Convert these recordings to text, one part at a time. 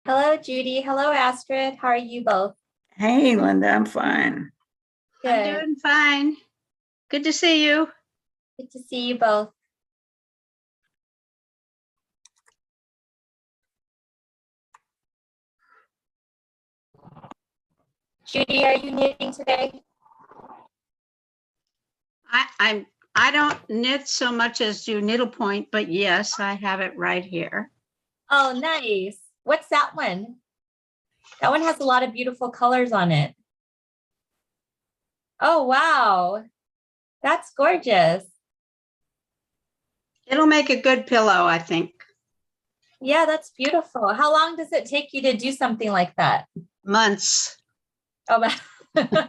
Hello, Judy. Hello, Astrid. How are you both? Hey, Linda, I'm fine. I'm Good. doing fine. Good to see you. Good to see you both. Judy, are you knitting today? I don't knit so much as do needlepoint, but yes, I have it right here. Oh, nice. What's that one? That one has a lot of beautiful colors on it. Oh, wow. That's gorgeous. It'll make a good pillow, I think. Yeah, that's beautiful. How long does it take you to do something like that? Months. Oh, wow.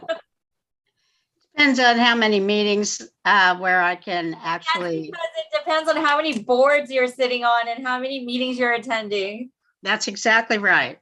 Depends on how many meetings where I can That's actually. because it depends on how many boards you're sitting on and how many meetings you're attending. That's exactly right.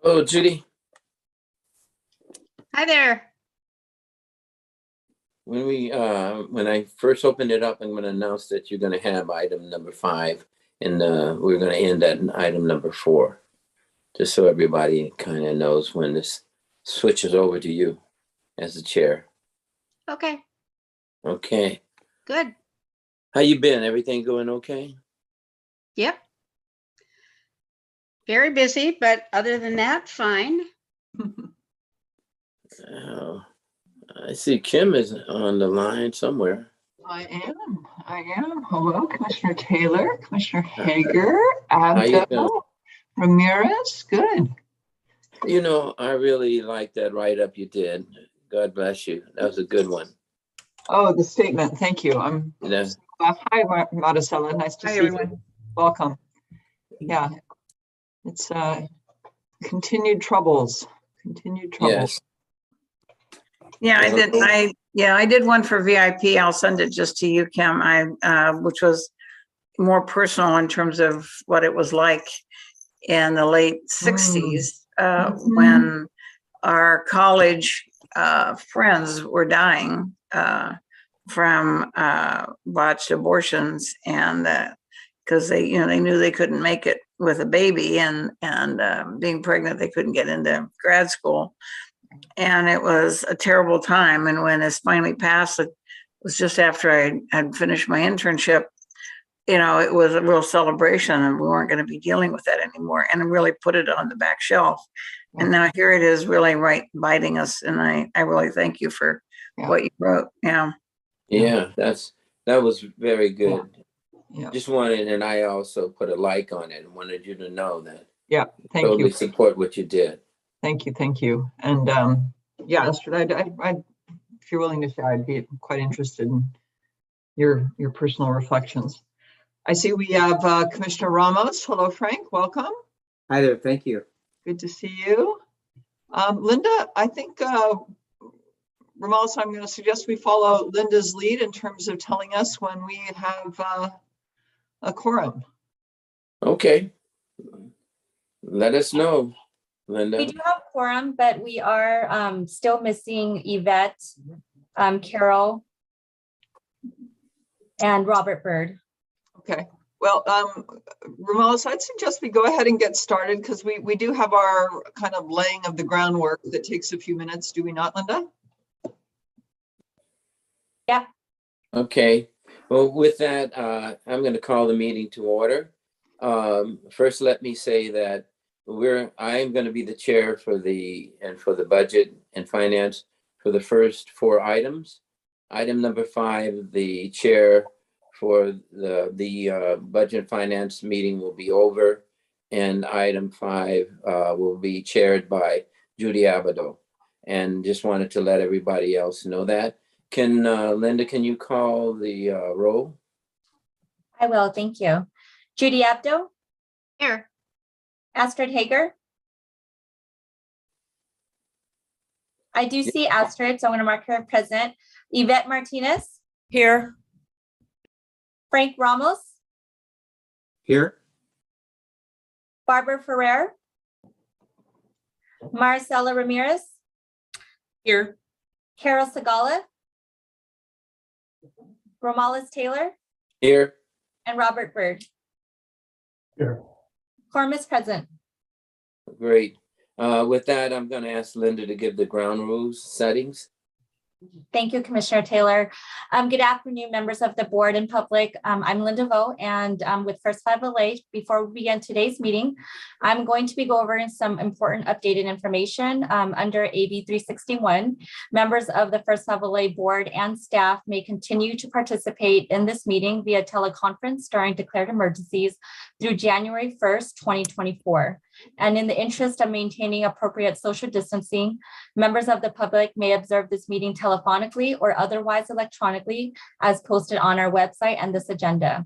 Oh, Judy, Hi there. when I first opened it up, I'm going to announce that you're going to have item number 5, and we're going to end at item number 4, just so everybody kind of knows when this switches over to you as the chair. Okay, Okay, good. how you been? Everything going okay? Yep. Very busy, but other than that, fine. Uh, I see Kim is on the line somewhere. I am. Hello, Commissioner Taylor, Commissioner Hager, How you doing? Abdo, Ramirez. Good. You know, I really like that write-up you did. God bless you. That was a good one. Oh, the statement. Thank you. Yeah. Hi, Maricela. Nice to Hi, see everyone. you. Welcome. Yeah, it's continued troubles. Continued troubles. Yes. Yeah, I Well, did. Yeah, I did one for VIP. I'll send it just to you, Kim. Which was more personal in terms of what it was like in the late 60s, when our college friends were dying from botched abortions, and because they knew they couldn't make it with a baby, and being pregnant, they couldn't get into grad school. And it was a terrible time. And when this finally passed, it was just after I had finished my internship. It was a real celebration, and we weren't going to be dealing with that anymore, and really put it on the back shelf. And now here it is, really right biting us. And I really thank you for what you wrote. Yeah. Yeah, that was very good. Yeah. Just wanted, and I also put a like on it and wanted you to know that. Yeah, thank Totally you. support what you did. Thank you. And yeah, Astrid, if you're willing to share, I'd be quite interested in your personal reflections. I see we have Commissioner Ramos. Hello, Frank. Welcome. Hi there. Thank you. Good to see you. Linda, I think, Ramos, I'm going to suggest we follow Linda's lead in terms of telling us when we have a quorum. Okay. Let us know, Linda. We do have quorum, but we are still missing Yvette, Carol, and Robert Byrd. Okay. Well, Ramos, I'd suggest we go ahead and get started, because we do have our kind of laying of the groundwork that takes a few minutes. Do we not, Linda? Yeah. Okay. Well, with that, I'm going to call the meeting to order. First, let me say that I'm going to be the chair for the budget and finance for the first 4 items. Item number 5, the chair for the budget and finance meeting will be over, and item 5 will be chaired by Judy Abado. And just wanted to let everybody else know that. Linda, can you call the roll? I will, thank you. Judy Abdo, Here. Astrid Hager. I do see Astrid, so I'm going to mark her present. Yvette Martinez. Here. Frank Ramos. Here. Barbara Ferrer. Maricela Ramirez. Here. Carol Segala. Romales Taylor. Here. And Robert Byrd. Here. Quorum is present. Great. With that, I'm going to ask Linda to give the ground rules settings. Thank you, Commissioner Taylor. Good afternoon, members of the board and public. I'm Linda Vo, and with First 5 LA. Before we begin today's meeting, I'm going to be going over some important updated information under AB 361. Members of the First 5 LA board and staff may continue to participate in this meeting via teleconference during declared emergencies through January 1st, 2024. And in the interest of maintaining appropriate social distancing, members of the public may observe this meeting telephonically or otherwise electronically as posted on our website and this agenda.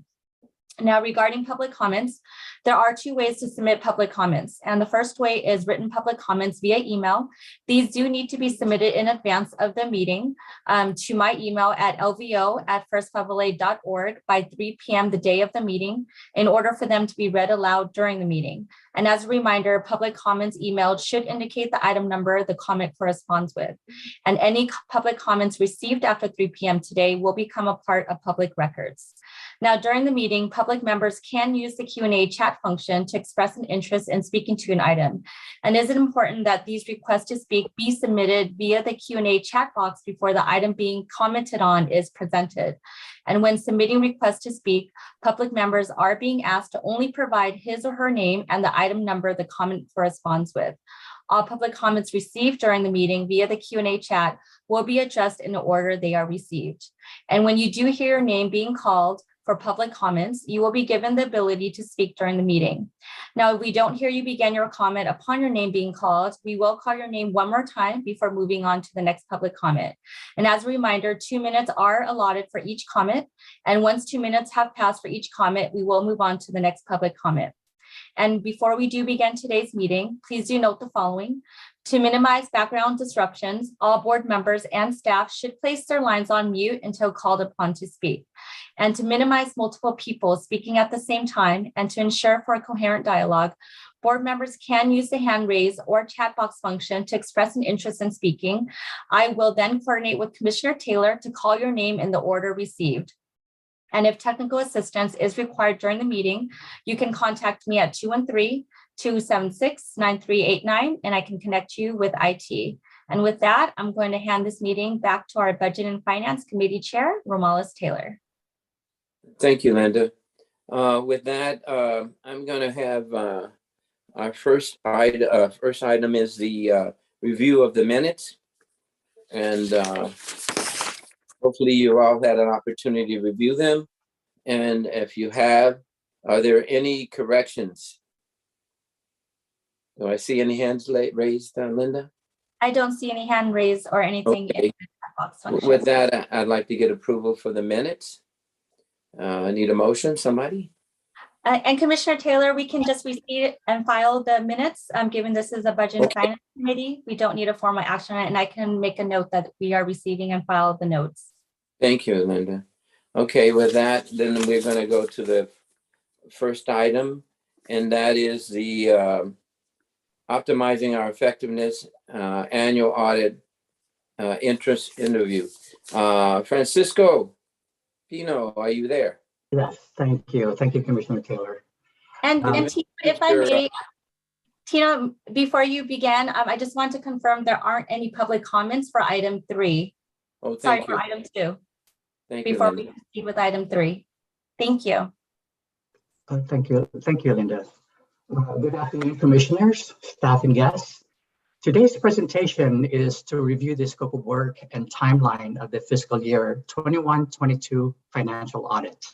Now, regarding public comments, there are 2 ways to submit public comments. And the first way is written public comments via email. These do need to be submitted in advance of the meeting to my email at lvo@first5la.org by 3 p.m. the day of the meeting in order for them to be read aloud during the meeting. And as a reminder, public comments emailed should indicate the item number the comment corresponds with. And any public comments received after 3 p.m. today will become a part of public records. Now, during the meeting, public members can use the Q&A chat function to express an interest in speaking to an item. And is it important that these requests to speak be submitted via the Q&A chat box before the item being commented on is presented? And when submitting requests to speak, public members are being asked to only provide his or her name and the item number the comment corresponds with. All public comments received during the meeting via the Q&A chat will be addressed in the order they are received. And when you do hear your name being called for public comments, you will be given the ability to speak during the meeting. Now, if we don't hear you begin your comment upon your name being called, we will call your name one more time before moving on to the next public comment. And as a reminder, 2 minutes are allotted for each comment. And once 2 minutes have passed for each comment, we will move on to the next public comment. And before we do begin today's meeting, please do note the following. To minimize background disruptions, all board members and staff should place their lines on mute until called upon to speak. And to minimize multiple people speaking at the same time and to ensure for a coherent dialogue, board members can use the hand raise or chat box function to express an interest in speaking. I will then coordinate with Commissioner Taylor to call your name in the order received. And if technical assistance is required during the meeting, you can contact me at 213-276-9389, and I can connect you with IT. And with that, I'm going to hand this meeting back to our Budget and Finance Committee Chair, Romalis Taylor. Thank you, Linda. With that, I'm going to have our first item is the review of the minutes. And hopefully you all had an opportunity to review them. And if you have, are there any corrections? Do I see any hands raised, Linda? I don't see any hand raised or anything in Okay. the chat box function. With that, I'd like to get approval for the minutes. I need a motion, somebody? And Commissioner Taylor, we can just receive and file the minutes, given this is a Budget and Okay. Finance Committee. We don't need a formal action, and I can make a note that we are receiving and file the notes. Thank you, Linda. Okay, with that, then we're going to go to the first item, and that is the optimizing our effectiveness annual audit interest interview. Francisco Pino, are you there? Yes, thank you. Thank you, Commissioner Taylor. And Um, Tina, if I may, Tina, before you begin, I just want to confirm there aren't any public comments for item 3. Oh, Sorry, thank for you. item 2, Thank you, before we Linda. proceed with item 3. Thank you. Thank you. Thank you, Linda. Good afternoon, commissioners, staff, and guests. Today's presentation is to review the scope of work and timeline of the fiscal year 21-22 financial audit.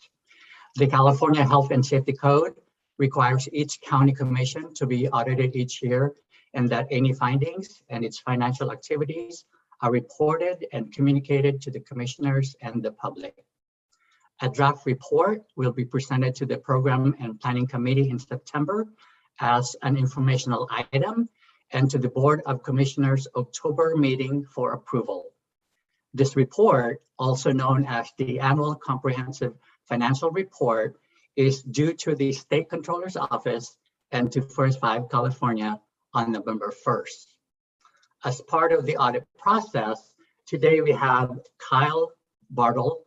The California Health and Safety Code requires each county commission to be audited each year, and that any findings and its financial activities are reported and communicated to the commissioners and the public. A draft report will be presented to the Program and Planning Committee in September as an informational item and to the Board of Commissioners October meeting for approval. This report, also known as the Annual Comprehensive Financial Report, is due to the State Controller's Office and to First Five California on November 1st. As part of the audit process, today we have Kyle Bartle,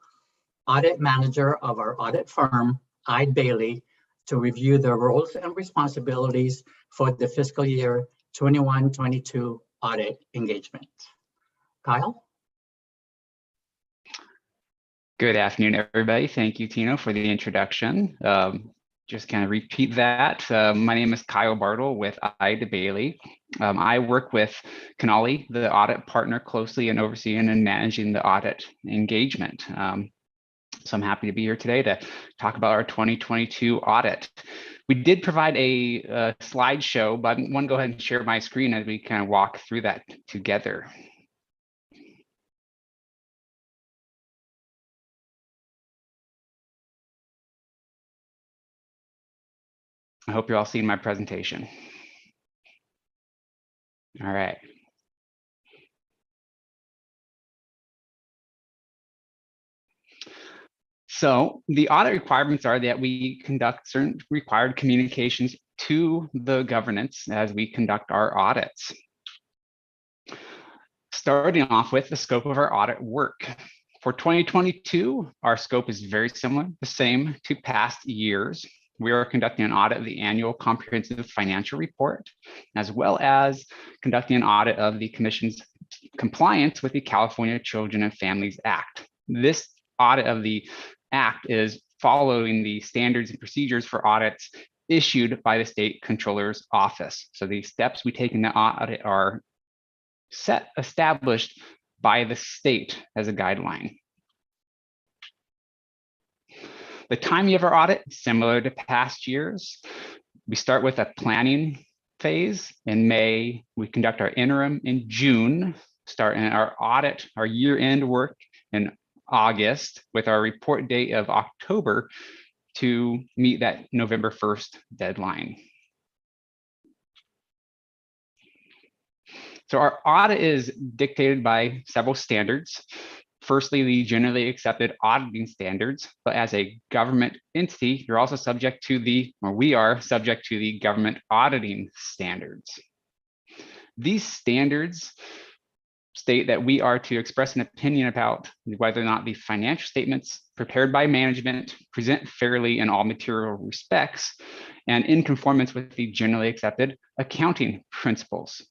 Audit Manager of our audit firm, Eide Bailly, to review the roles and responsibilities for the fiscal year 21-22 audit engagement. Kyle? Good afternoon, everybody. Thank you, Tino, for the introduction. Just kind of repeat that. My name is Kyle Bartle with Eide Bailly. I work with Canali, the audit partner, closely in overseeing and managing the audit engagement. So I'm happy to be here today to talk about our 2022 audit. We did provide a slideshow, but I want to go ahead and share my screen as we kind of walk through that together. I hope you're all seeing my presentation. All right. So the audit requirements are that we conduct certain required communications to the governance as we conduct our audits. Starting off with the scope of our audit work. For 2022, our scope is very similar, the same to past years. We are conducting an audit of the annual comprehensive financial report, as well as conducting an audit of the Commission's compliance with the California Children and Families Act. This audit of the Act is following the standards and procedures for audits issued by the State Controller's Office. So the steps we take in the audit are established by the state as a guideline. The timing of our audit, similar to past years, we start with a planning phase. In May, we conduct our interim in June, starting our audit, our year-end work in August, with our report date of October to meet that November 1st deadline. So our audit is dictated by several standards. Firstly, the generally accepted auditing standards, but as a government entity, you're also subject to we are subject to the government auditing standards. These standards state that we are to express an opinion about whether or not the financial statements prepared by management present fairly in all material respects and in conformance with the generally accepted accounting principles.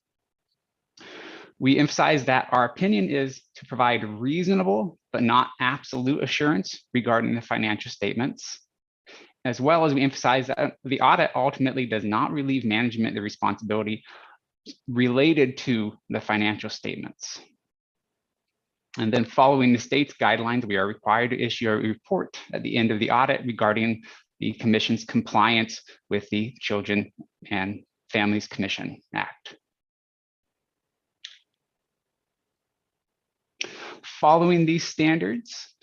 We emphasize that our opinion is to provide reasonable but not absolute assurance regarding the financial statements, as well as we emphasize that the audit ultimately does not relieve management the responsibility related to the financial statements. And then following the state's guidelines, we are required to issue a report at the end of the audit regarding the Commission's compliance with the Children and Families Commission Act. Following these standards,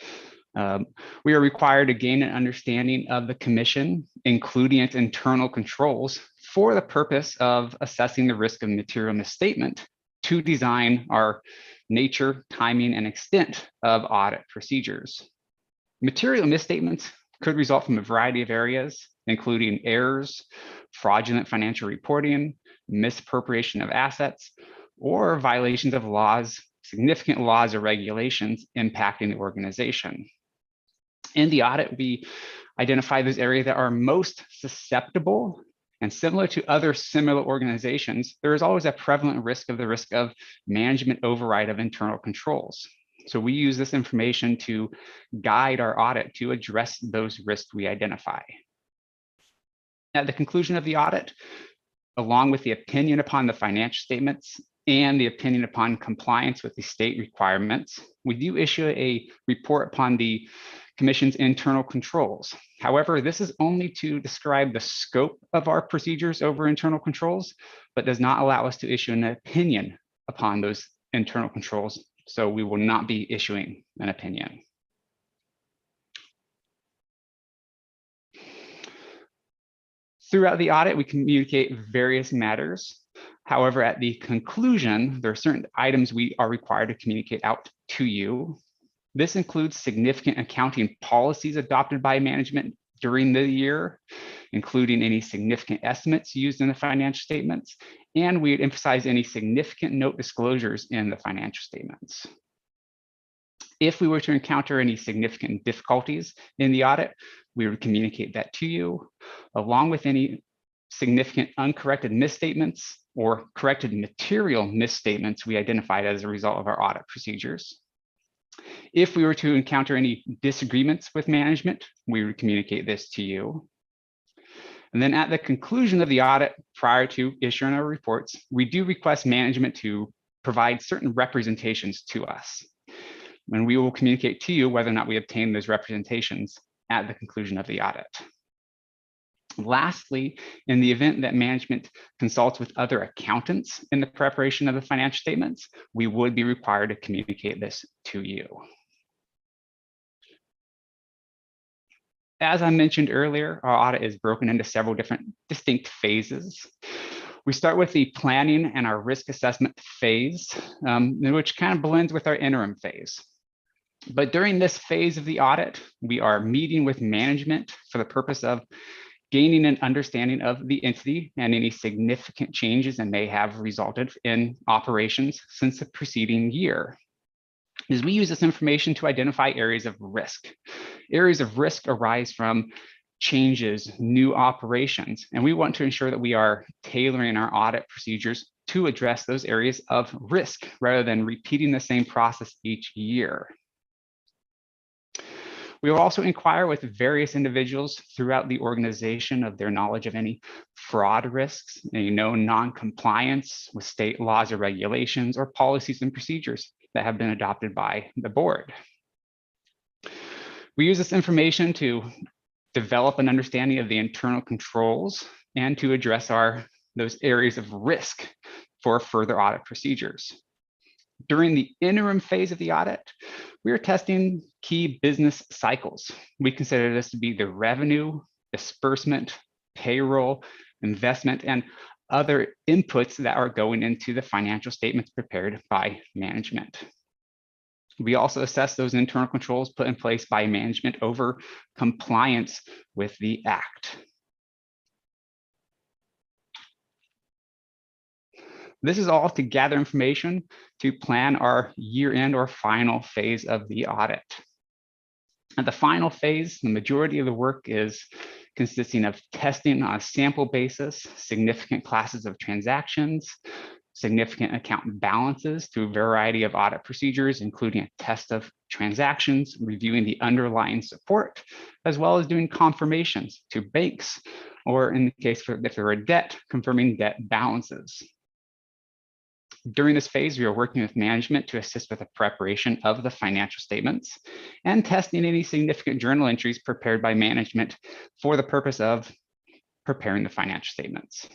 we are required to gain an understanding of the Commission, including its internal controls, for the purpose of assessing the risk of material misstatement to design our nature, timing, and extent of audit procedures. Material misstatements could result from a variety of areas, including errors, fraudulent financial reporting, misappropriation of assets, or violations of laws, significant laws or regulations impacting the organization. In the audit, we identify those areas that are most susceptible, and similar to other similar organizations, there is always a prevalent risk of management override of internal controls. So we use this information to guide our audit to address those risks we identify. At the conclusion of the audit, along with the opinion upon the financial statements and the opinion upon compliance with the state requirements, we do issue a report upon the Commission's internal controls. However, this is only to describe the scope of our procedures over internal controls, but does not allow us to issue an opinion upon those internal controls. So we will not be issuing an opinion. Throughout the audit, we communicate various matters. However, at the conclusion, there are certain items we are required to communicate out to you. This includes significant accounting policies adopted by management during the year, including any significant estimates used in the financial statements, and we'd emphasize any significant note disclosures in the financial statements. If we were to encounter any significant difficulties in the audit, we would communicate that to you, along with any significant uncorrected misstatements or corrected material misstatements we identified as a result of our audit procedures. If we were to encounter any disagreements with management, we would communicate this to you. And then at the conclusion of the audit, prior to issuing our reports, we do request management to provide certain representations to us. And we will communicate to you whether or not we obtain those representations at the conclusion of the audit. Lastly, in the event that management consults with other accountants in the preparation of the financial statements, we would be required to communicate this to you. As I mentioned earlier, our audit is broken into several different distinct phases. We start with the planning and our risk assessment phase, which kind of blends with our interim phase. But during this phase of the audit, we are meeting with management for the purpose of gaining an understanding of the entity and any significant changes that may have resulted in operations since the preceding year. As we use this information to identify areas of risk. Areas of risk arise from changes, new operations, and we want to ensure that we are tailoring our audit procedures to address those areas of risk rather than repeating the same process each year. We will also inquire with various individuals throughout the organization of their knowledge of any fraud risks, any known non-compliance with state laws or regulations or policies and procedures that have been adopted by the board. We use this information to develop an understanding of the internal controls and to address those areas of risk for further audit procedures. During the interim phase of the audit, we are testing key business cycles. We consider this to be the revenue, disbursement, payroll, investment, and other inputs that are going into the financial statements prepared by management. We also assess those internal controls put in place by management over compliance with the Act. This is all to gather information to plan our year-end or final phase of the audit. At the final phase, the majority of the work is consisting of testing on a sample basis, significant classes of transactions, significant account balances through a variety of audit procedures, including a test of transactions, reviewing the underlying support, as well as doing confirmations to banks, or in the case if there were debt, confirming debt balances. During this phase, we are working with management to assist with the preparation of the financial statements and testing any significant journal entries prepared by management for the purpose of preparing the financial statements.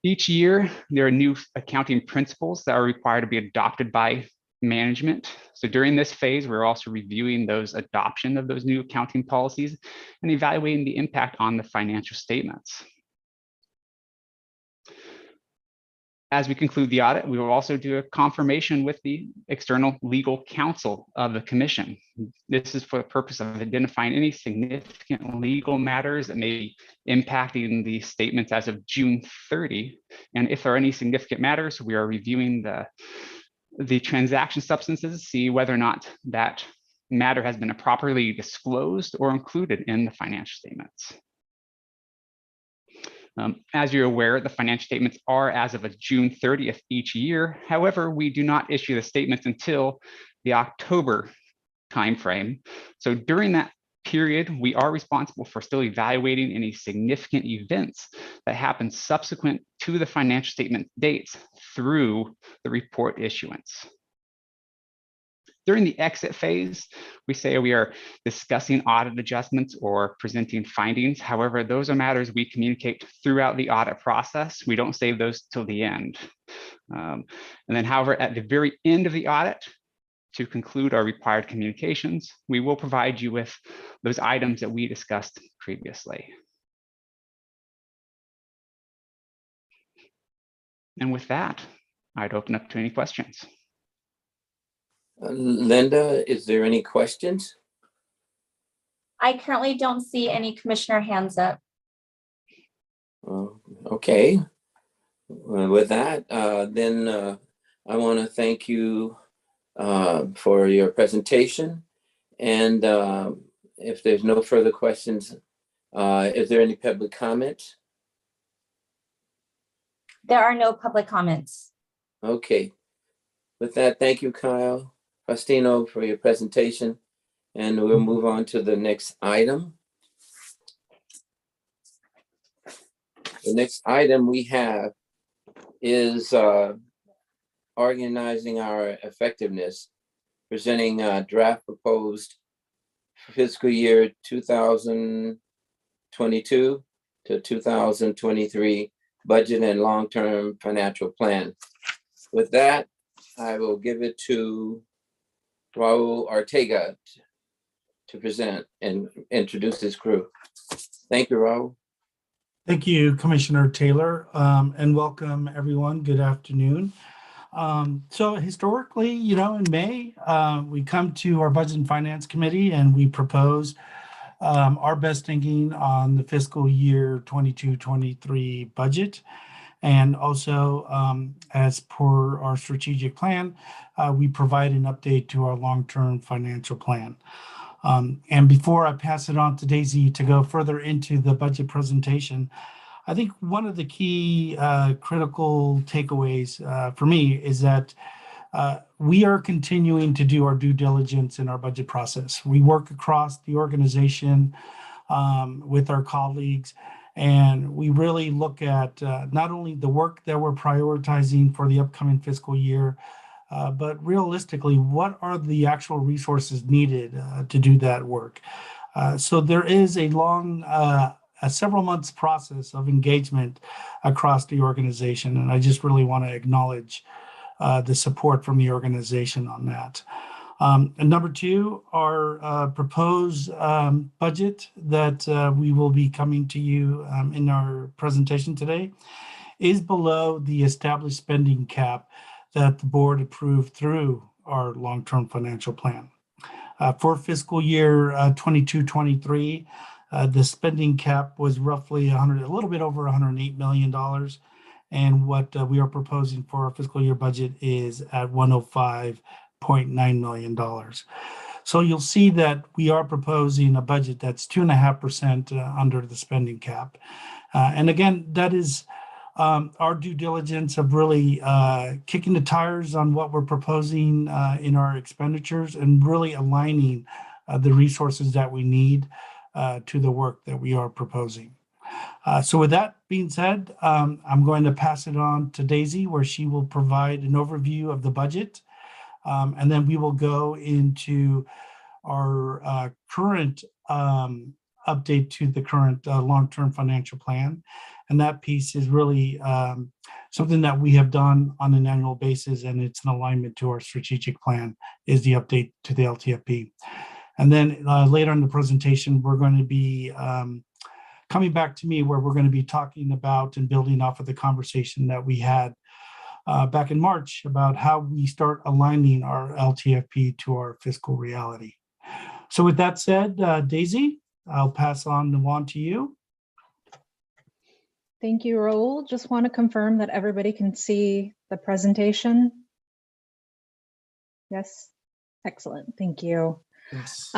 Each year, there are new accounting principles that are required to be adopted by management. So during this phase, we're also reviewing those adoption of those new accounting policies and evaluating the impact on the financial statements. As we conclude the audit, we will also do a confirmation with the external legal counsel of the commission. This is for the purpose of identifying any significant legal matters that may be impacting the statements as of June 30. And if there are any significant matters, we are reviewing the transaction substances to see whether or not that matter has been properly disclosed or included in the financial statements. As you're aware, the financial statements are as of a June 30th each year. However, we do not issue the statements until the October timeframe. So during that period, we are responsible for still evaluating any significant events that happen subsequent to the financial statement dates through the report issuance. During the exit phase, we say we are discussing audit adjustments or presenting findings. However, those are matters we communicate throughout the audit process. We don't save those till the end. And then, however, at the very end of the audit, to conclude our required communications, we will provide you with those items that we discussed previously. And with that, I'd open up to any questions. Linda, is there any questions? I currently don't see any commissioner hands up. Okay. With that, then I want to thank you for your presentation. And if there's no further questions, is there any public comment? There are no public comments. Okay. With that, thank you, Kyle Faustino, for your presentation. And we'll move on to the next item. The next item we have is organizing our effectiveness, presenting draft proposed fiscal year 2022 to 2023 budget and long-term financial plan. With that, I will give it to Raul Ortega to present and introduce his crew. Thank you, Raul. Thank you, Commissioner Taylor, and welcome everyone. Good afternoon. So historically, in May, we come to our Budget and Finance Committee and we propose our best thinking on the fiscal year 22-23 budget. And also, as per our strategic plan, we provide an update to our long-term financial plan. And before I pass it on to Daisy to go further into the budget presentation, I think one of the key critical takeaways for me is that we are continuing to do our due diligence in our budget process. We work across the organization with our colleagues, and we really look at not only the work that we're prioritizing for the upcoming fiscal year, but realistically, what are the actual resources needed to do that work? So there is a long, several months process of engagement across the organization, and I just really want to acknowledge the support from the organization on that. And number two, our proposed budget that we will be coming to you in our presentation today is below the established spending cap that the board approved through our long-term financial plan. For fiscal year 22-23, the spending cap was roughly a little bit over $108 million. And what we are proposing for our fiscal year budget is at $105.9 million. So you'll see that we are proposing a budget that's 2.5% under the spending cap. And again, that is our due diligence of really kicking the tires on what we're proposing in our expenditures and really aligning the resources that we need to the work that we are proposing. So with that being said, I'm going to pass it on to Daisy, where she will provide an overview of the budget. And then we will go into our current update to the current long-term financial plan. And that piece is really something that we have done on an annual basis, and it's an alignment to our strategic plan, is the update to the LTFP. And then later in the presentation, we're going to be coming back to me, where we're going to be talking about and building off of the conversation that we had back in March about how we start aligning our LTFP to our fiscal reality. So with that said, Daisy, I'll pass on the wand to you. Thank you, Raul. Just want to confirm that everybody can see the presentation. Yes, excellent. Thank you. Yes.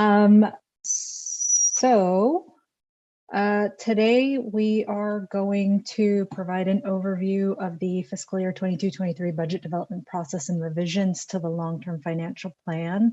Today we are going to provide an overview of the fiscal year 22-23 budget development process and revisions to the long-term financial plan,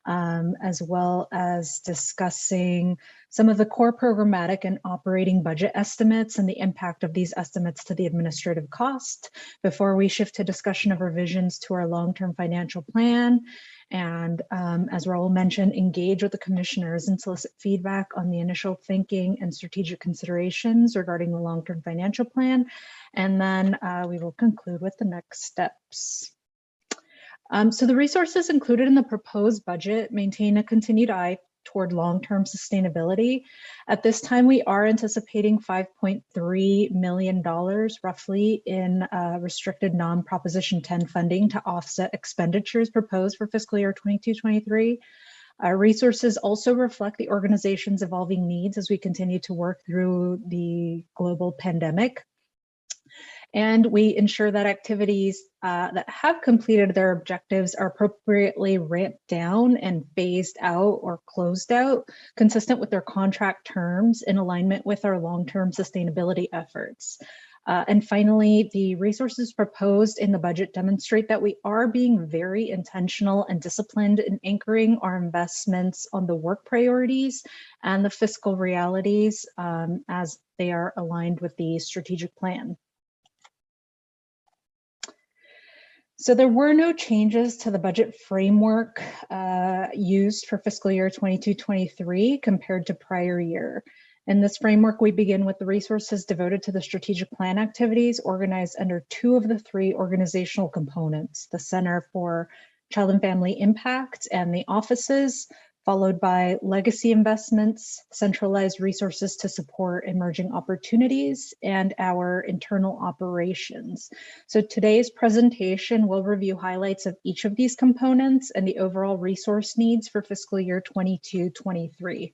as well as discussing some of the core programmatic and operating budget estimates and the impact of these estimates to the administrative cost before we shift to discussion of revisions to our long-term financial plan. And as Raul mentioned, engage with the commissioners and solicit feedback on the initial thinking and strategic considerations regarding the long-term financial plan. And then we will conclude with the next steps. So the resources included in the proposed budget maintain a continued eye toward long-term sustainability. At this time, we are anticipating $5.3 million roughly in restricted non-Proposition 10 funding to offset expenditures proposed for fiscal year 22-23. Resources also reflect the organization's evolving needs as we continue to work through the global pandemic. And we ensure that activities that have completed their objectives are appropriately ramped down and phased out or closed out, consistent with their contract terms in alignment with our long-term sustainability efforts. And finally, the resources proposed in the budget demonstrate that we are being very intentional and disciplined in anchoring our investments on the work priorities and the fiscal realities as they are aligned with the strategic plan. So there were no changes to the budget framework used for fiscal year 22-23 compared to prior year. In this framework, we begin with the resources devoted to the strategic plan activities organized under two of the three organizational components, the Center for Child and Family Impact and the offices, followed by legacy investments, centralized resources to support emerging opportunities, and our internal operations. So today's presentation will review highlights of each of these components and the overall resource needs for fiscal year 22-23.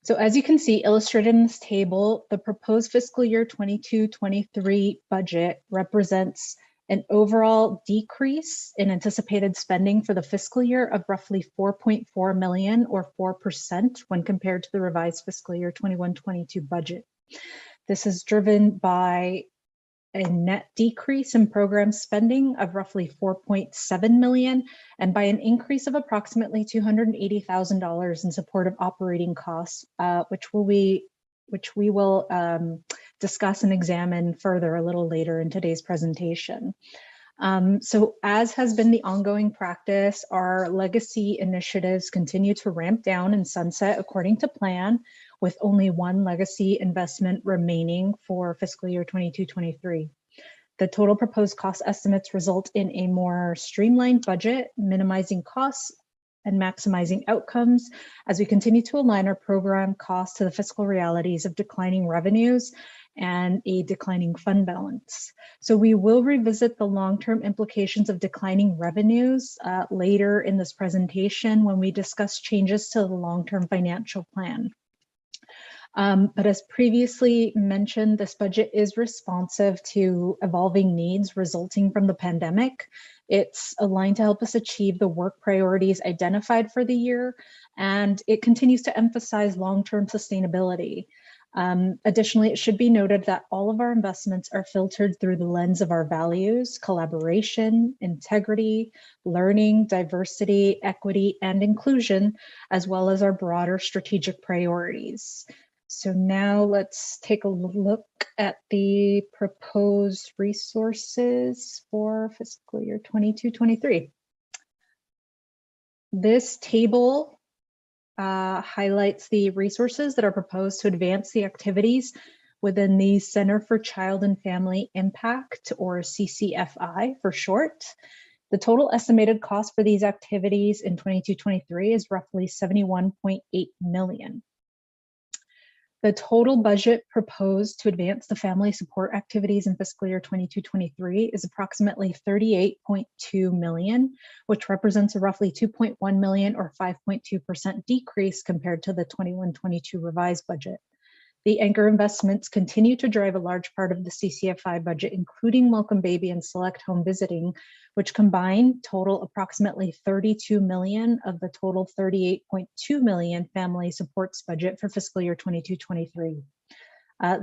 So as you can see illustrated in this table, the proposed fiscal year 22-23 budget represents an overall decrease in anticipated spending for the fiscal year of roughly $4.4 million or 4% when compared to the revised fiscal year 21-22 budget. This is driven by a net decrease in program spending of roughly $4.7 million and by an increase of approximately $280,000 in support of operating costs, which we will discuss and examine further a little later in today's presentation. So as has been the ongoing practice, our legacy initiatives continue to ramp down and sunset according to plan, with only one legacy investment remaining for fiscal year 22-23. The total proposed cost estimates result in a more streamlined budget, minimizing costs and maximizing outcomes as we continue to align our program costs to the fiscal realities of declining revenues and a declining fund balance. So we will revisit the long-term implications of declining revenues later in this presentation when we discuss changes to the long-term financial plan. But as previously mentioned, this budget is responsive to evolving needs resulting from the pandemic. It's aligned to help us achieve the work priorities identified for the year, and it continues to emphasize long-term sustainability. Additionally, it should be noted that all of our investments are filtered through the lens of our values: collaboration, integrity, learning, diversity, equity, and inclusion, as well as our broader strategic priorities. So now let's take a look at the proposed resources for fiscal year 22-23. This table highlights the resources that are proposed to advance the activities within the Center for Child and Family Impact, or CCFI for short. The total estimated cost for these activities in 22-23 is roughly $71.8 million. The total budget proposed to advance the family support activities in fiscal year 22-23 is approximately $38.2 million, which represents a roughly $2.1 million or 5.2% decrease compared to the 21-22 revised budget. The anchor investments continue to drive a large part of the CCFI budget, including Welcome Baby and Select Home Visiting, which combined total approximately $32 million of the total $38.2 million family supports budget for fiscal year 22-23.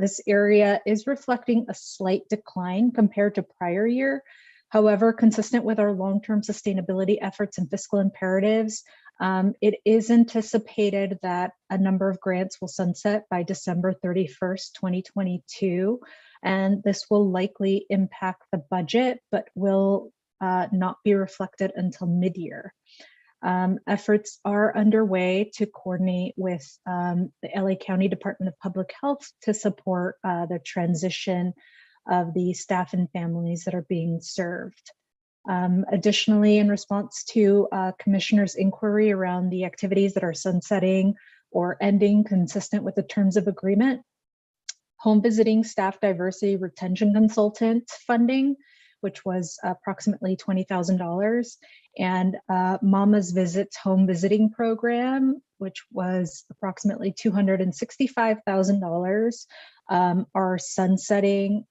This area is reflecting a slight decline compared to prior year. However, consistent with our long-term sustainability efforts and fiscal imperatives, it is anticipated that a number of grants will sunset by December 31st, 2022, and this will likely impact the budget, but will not be reflected until mid-year. Efforts are underway to coordinate with the LA County Department of Public Health to support the transition of the staff and families that are being served. Additionally, in response to Commissioner's inquiry around the activities that are sunsetting or ending consistent with the terms of agreement, home visiting staff diversity retention consultant funding, which was approximately $20,000, and Mama's Visits home visiting program, which was approximately $265,000, are sunsetting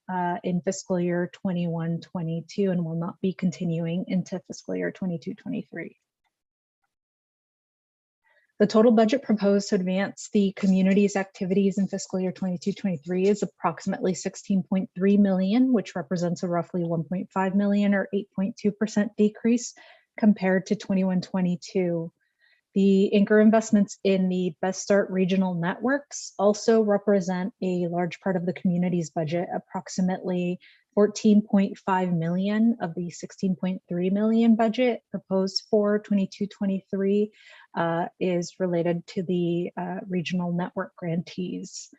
in fiscal year 21-22 and will not be continuing into fiscal year 22-23. The total budget proposed to advance the community's activities in fiscal year 22-23 is approximately $16.3 million, which represents a roughly $1.5 million or 8.2% decrease compared to 21-22. The anchor investments in the Best Start regional networks also represent a large part of the community's budget. Approximately $14.5 million of the $16.3 million budget proposed for 22-23 is related to the regional network grantees.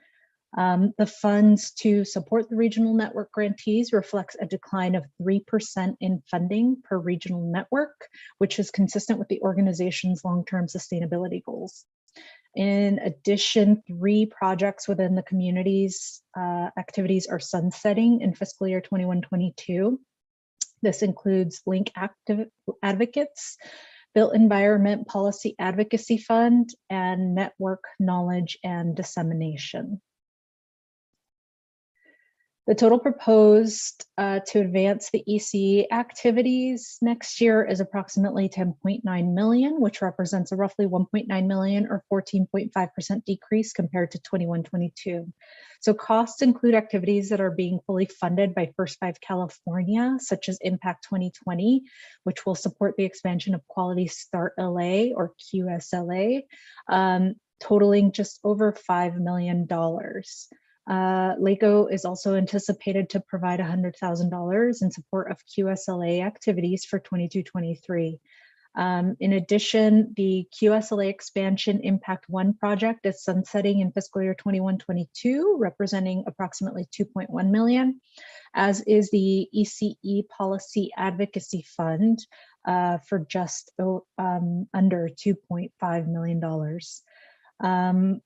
The funds to support the regional network grantees reflects a decline of 3% in funding per regional network, which is consistent with the organization's long-term sustainability goals. In addition, 3 projects within the community's activities are sunsetting in fiscal year 21-22. This includes Link Advocates, Built Environment Policy Advocacy Fund, and Network Knowledge and Dissemination. The total proposed to advance the EC activities next year is approximately $10.9 million, which represents a roughly $1.9 million or 14.5% decrease compared to 21-22. So costs include activities that are being fully funded by First 5 California, such as Impact 2020, which will support the expansion of Quality Start LA or QSLA, totaling just over $5 million. LACO is also anticipated to provide $100,000 in support of QSLA activities for 22-23. In addition, the QSLA expansion Impact 1 project is sunsetting in fiscal year 21-22, representing approximately 2.1 million, as is the ECE Policy Advocacy Fund for just under $2.5 million.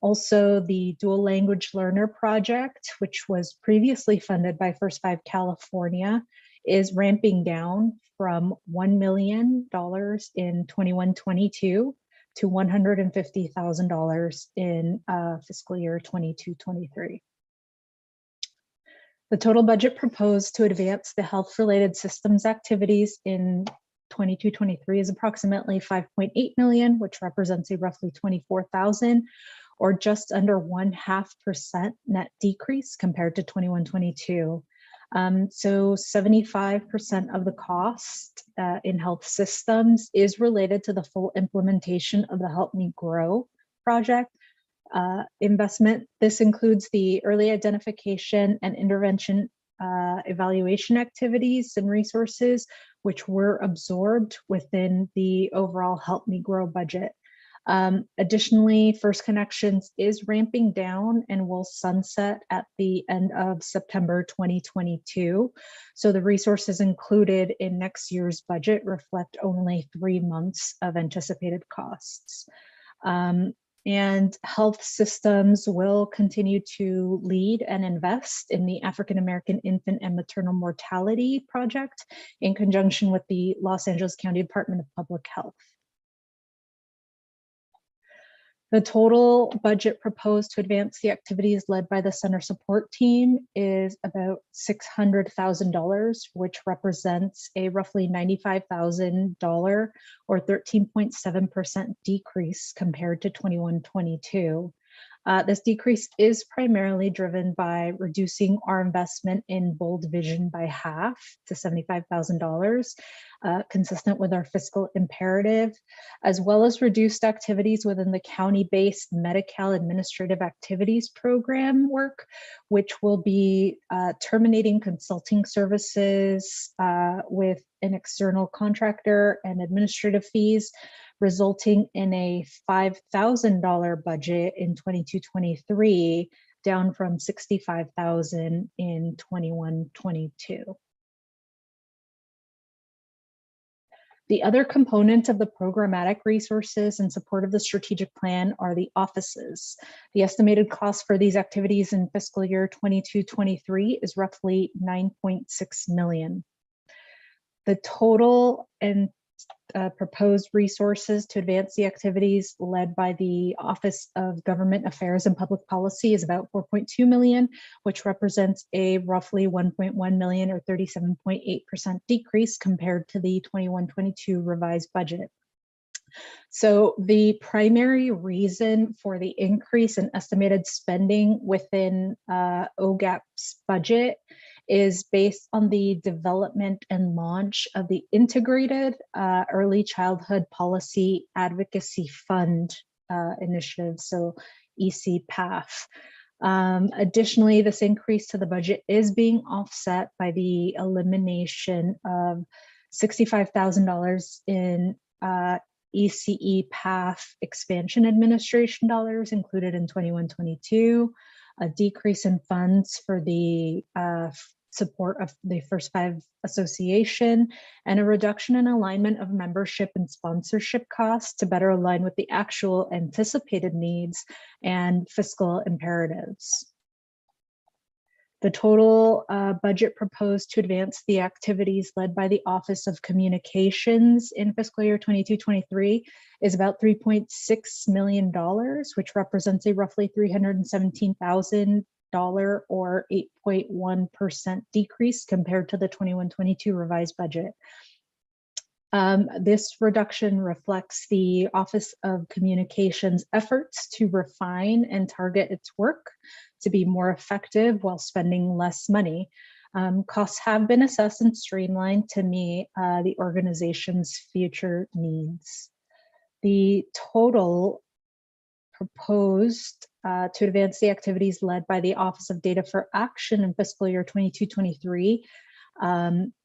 Also, the Dual Language Learner Project, which was previously funded by First Five California, is ramping down from $1 million in 21-22 to $150,000 in fiscal year 22-23. The total budget proposed to advance the health-related systems activities in 22-23 is approximately 5.8 million, which represents a roughly 24,000 or just under 0.5% net decrease compared to 21-22. So 75% of the cost in health systems is related to the full implementation of the Help Me Grow project investment. This includes the early identification and intervention evaluation activities and resources, which were absorbed within the overall Help Me Grow budget. Additionally, First Connections is ramping down and will sunset at the end of September 2022. So the resources included in next year's budget reflect only 3 months of anticipated costs. And health systems will continue to lead and invest in the African American Infant and Maternal Mortality Project in conjunction with the Los Angeles County Department of Public Health. The total budget proposed to advance the activities led by the center support team is about $600,000, which represents a roughly $95,000 or 13.7% decrease compared to 21-22. This decrease is primarily driven by reducing our investment in Bold Vision by half to $75,000, consistent with our fiscal imperative, as well as reduced activities within the county-based Medi-Cal Administrative Activities Program work, which will be terminating consulting services with an external contractor and administrative fees, resulting in a $5,000 budget in 22-23, down from $65,000 in 21-22. The other components of the programmatic resources in support of the strategic plan are the offices. The estimated cost for these activities in fiscal year 22-23 is roughly 9.6 million. The total and proposed resources to advance the activities led by the Office of Government Affairs and Public Policy is about 4.2 million, which represents a roughly 1.1 million or 37.8% decrease compared to the 21-22 revised budget. So the primary reason for the increase in estimated spending within OGAP's budget is based on the development and launch of the Integrated Early Childhood Policy Advocacy Fund initiative, so ECPAF. Additionally, this increase to the budget is being offset by the elimination of $65,000 in ECEPAF expansion administration dollars included in 21-22, a decrease in funds for the support of the First Five Association, and a reduction in alignment of membership and sponsorship costs to better align with the actual anticipated needs and fiscal imperatives. The total budget proposed to advance the activities led by the Office of Communications in fiscal year 22-23 is about $3.6 million, which represents a roughly $317,000 or 8.1% decrease compared to the 21-22 revised budget. This reduction reflects the Office of Communications efforts to refine and target its work to be more effective while spending less money. Costs have been assessed and streamlined to meet the organization's future needs. The total proposed to advance the activities led by the Office of Data for Action in fiscal year 22-23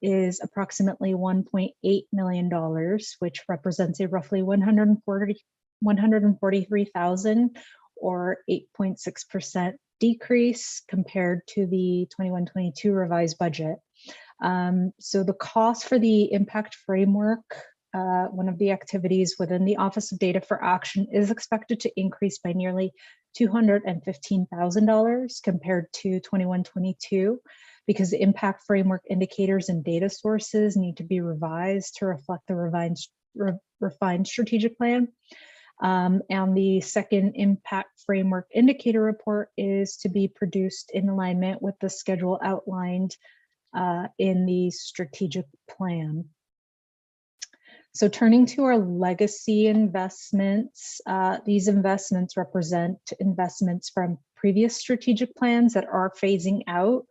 is approximately $1.8 million, which represents a roughly 143,000 or 8.6% decrease compared to the 21-22 revised budget. So the cost for the impact framework, one of the activities within the Office of Data for Action, is expected to increase by nearly $215,000 compared to 21-22, because the impact framework indicators and data sources need to be revised to reflect the refined strategic plan. And the second impact framework indicator report is to be produced in alignment with the schedule outlined in the strategic plan. So turning to our legacy investments, these investments represent investments from previous strategic plans that are phasing out.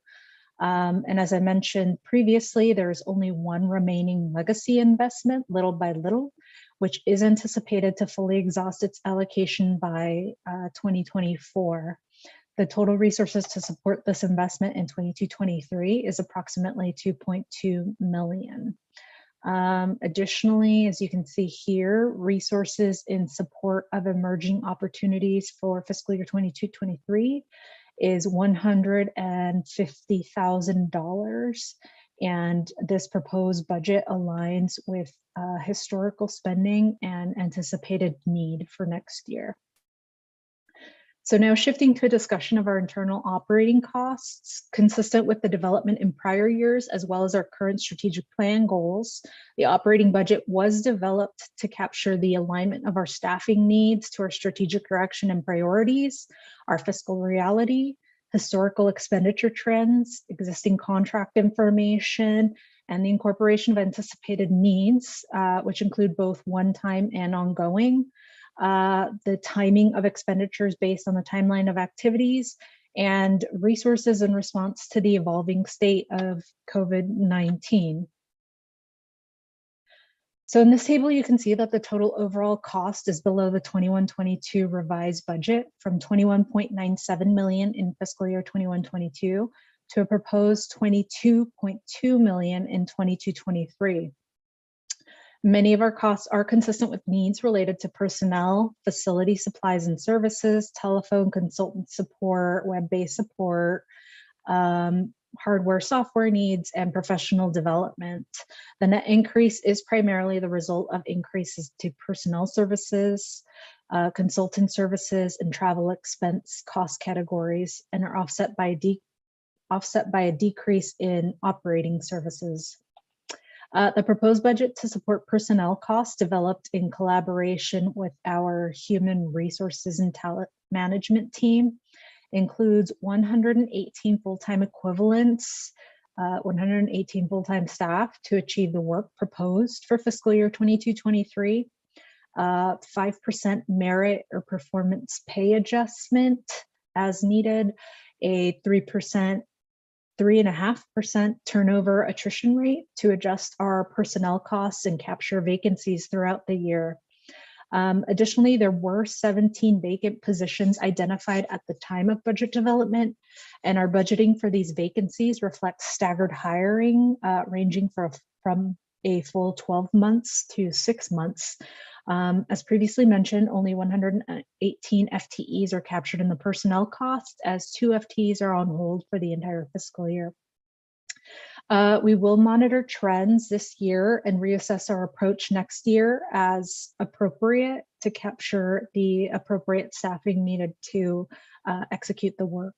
And as I mentioned previously, there's only one remaining legacy investment, Little by Little, which is anticipated to fully exhaust its allocation by 2024. The total resources to support this investment in 22-23 is approximately $2.2 million. Additionally, as you can see here, resources in support of emerging opportunities for fiscal year 22-23 is $150,000. And this proposed budget aligns with historical spending and anticipated need for next year. So now shifting to a discussion of our internal operating costs, consistent with the development in prior years, as well as our current strategic plan goals, the operating budget was developed to capture the alignment of our staffing needs to our strategic direction and priorities, our fiscal reality, historical expenditure trends, existing contract information, and the incorporation of anticipated needs, which include both one-time and ongoing, the timing of expenditures based on the timeline of activities, and resources in response to the evolving state of COVID-19. So in this table, you can see that the total overall cost is below the 21-22 revised budget, from $21.97 million in fiscal year 21-22 to a proposed $22.2 million in 22-23. Many of our costs are consistent with needs related to personnel, facility supplies and services, telephone consultant support, web-based support, hardware, software needs, and professional development. The net increase is primarily the result of increases to personnel services, consultant services, and travel expense cost categories, and are offset by a decrease in operating services. The proposed budget to support personnel costs, developed in collaboration with our human resources and talent management team, includes 118 full-time equivalents, 118 full-time staff to achieve the work proposed for fiscal year 22-23, 5% merit or performance pay adjustment as needed, a 3.5% turnover attrition rate to adjust our personnel costs and capture vacancies throughout the year. Additionally, there were 17 vacant positions identified at the time of budget development, and our budgeting for these vacancies reflects staggered hiring ranging from a full 12 months to 6 months. As previously mentioned, only 118 FTEs are captured in the personnel cost, as 2 FTEs are on hold for the entire fiscal year. We will monitor trends this year and reassess our approach next year as appropriate to capture the appropriate staffing needed to execute the work.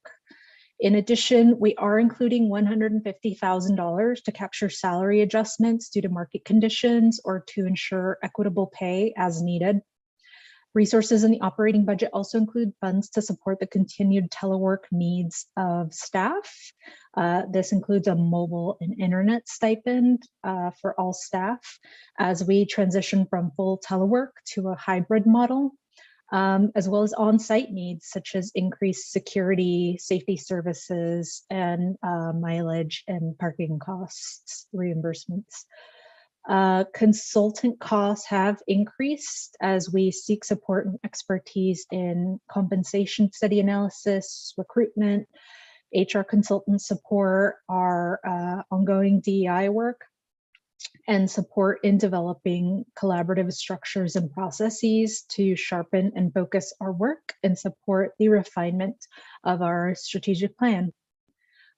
In addition, we are including $150,000 to capture salary adjustments due to market conditions or to ensure equitable pay as needed. Resources in the operating budget also include funds to support the continued telework needs of staff. This includes a mobile and internet stipend for all staff as we transition from full telework to a hybrid model, as well as on-site needs such as increased security, safety services, and mileage and parking costs reimbursements. Consultant costs have increased as we seek support and expertise in compensation study analysis, recruitment, HR consultants support our ongoing DEI work and support in developing collaborative structures and processes to sharpen and focus our work and support the refinement of our strategic plan.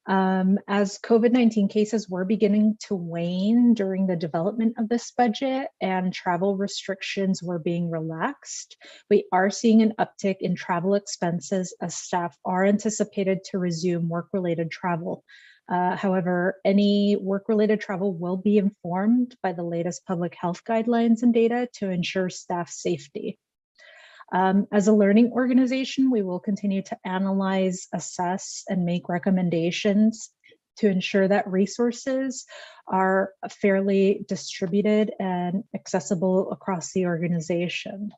As COVID-19 cases were beginning to wane during the development of this budget and travel restrictions were being relaxed, we are seeing an uptick in travel expenses as staff are anticipated to resume work-related travel. However, any work-related travel will be informed by the latest public health guidelines and data to ensure staff safety. As a learning organization, we will continue to analyze, assess, and make recommendations to ensure that resources are fairly distributed and accessible across the organization.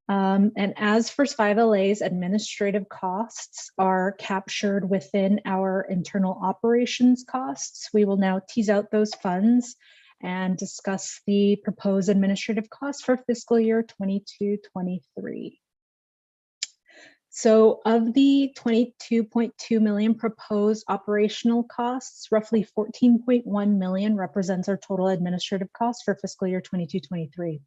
And as for 5LA's administrative costs are captured within our internal operations costs, we will now tease out those funds and discuss the proposed administrative costs for fiscal year 22-23. So of the 22.2 million proposed operational costs, roughly 14.1 million represents our total administrative costs for fiscal year 22-23.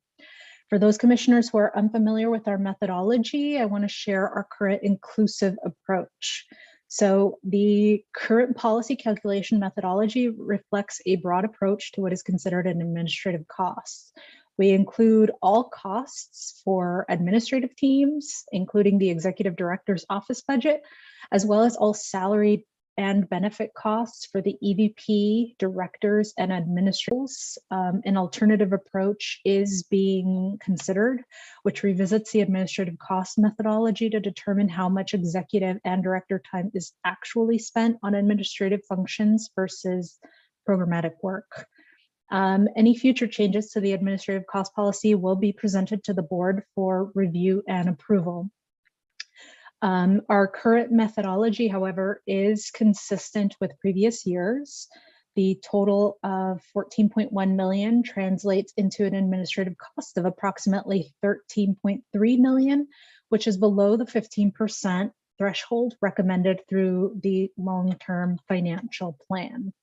For those commissioners who are unfamiliar with our methodology, I want to share our current inclusive approach. So the current policy calculation methodology reflects a broad approach to what is considered an administrative cost. We include all costs for administrative teams, including the executive director's office budget, as well as all salaried and benefit costs for the EVP, directors, and administrators. An alternative approach is being considered, which revisits the administrative cost methodology to determine how much executive and director time is actually spent on administrative functions versus programmatic work. Any future changes to the administrative cost policy will be presented to the board for review and approval. Our current methodology, however, is consistent with previous years. The total of 14.1 million translates into an administrative cost of approximately 13.3 million, which is below the 15% threshold recommended through the long-term financial plan.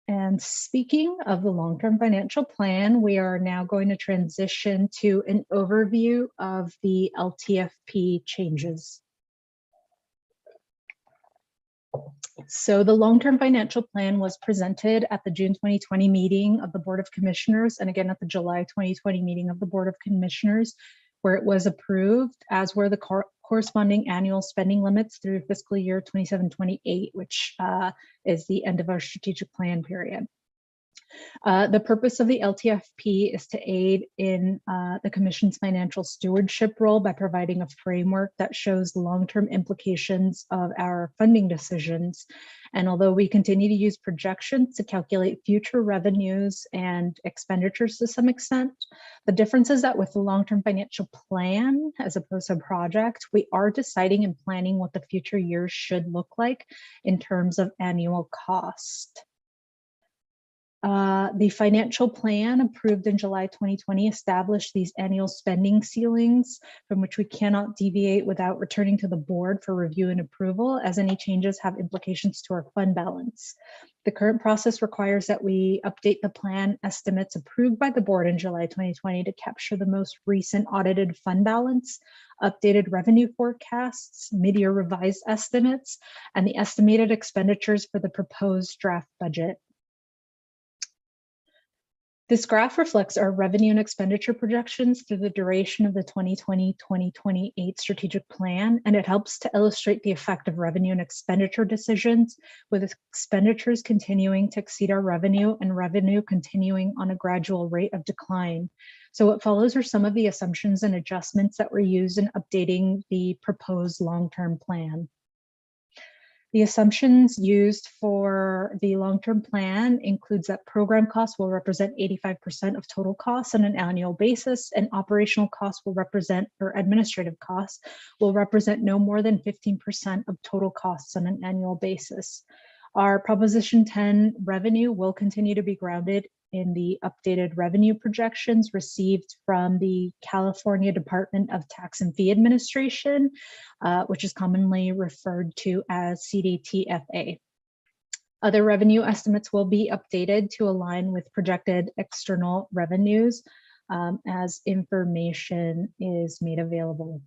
And speaking of the long-term financial plan, we are now going to transition to an overview of the LTFP changes. So the long-term financial plan was presented at the June 2020 meeting of the Board of Commissioners and again at the July 2020 meeting of the Board of Commissioners, where it was approved, as were the corresponding annual spending limits through fiscal year 27-28, which is the end of our strategic plan period. The purpose of the LTFP is to aid in the Commission's financial stewardship role by providing a framework that shows the long-term implications of our funding decisions. And although we continue to use projections to calculate future revenues and expenditures to some extent, the difference is that with the long-term financial plan, as opposed to a project, we are deciding and planning what the future years should look like in terms of annual cost. The financial plan approved in July 2020 established these annual spending ceilings from which we cannot deviate without returning to the board for review and approval, as any changes have implications to our fund balance. The current process requires that we update the plan estimates approved by the board in July 2020 to capture the most recent audited fund balance, updated revenue forecasts, mid-year revised estimates, and the estimated expenditures for the proposed draft budget. This graph reflects our revenue and expenditure projections through the duration of the 2020-2028 strategic plan, and it helps to illustrate the effect of revenue and expenditure decisions, with expenditures continuing to exceed our revenue and revenue continuing on a gradual rate of decline. So what follows are some of the assumptions and adjustments that were used in updating the proposed long-term plan. The assumptions used for the long-term plan includes that program costs will represent 85% of total costs on an annual basis, and operational costs will represent, or administrative costs, will represent no more than 15% of total costs on an annual basis. Our Proposition 10 revenue will continue to be grounded in the updated revenue projections received from the California Department of Tax and Fee Administration, which is commonly referred to as CDTFA. Other revenue estimates will be updated to align with projected external revenues as information is made available.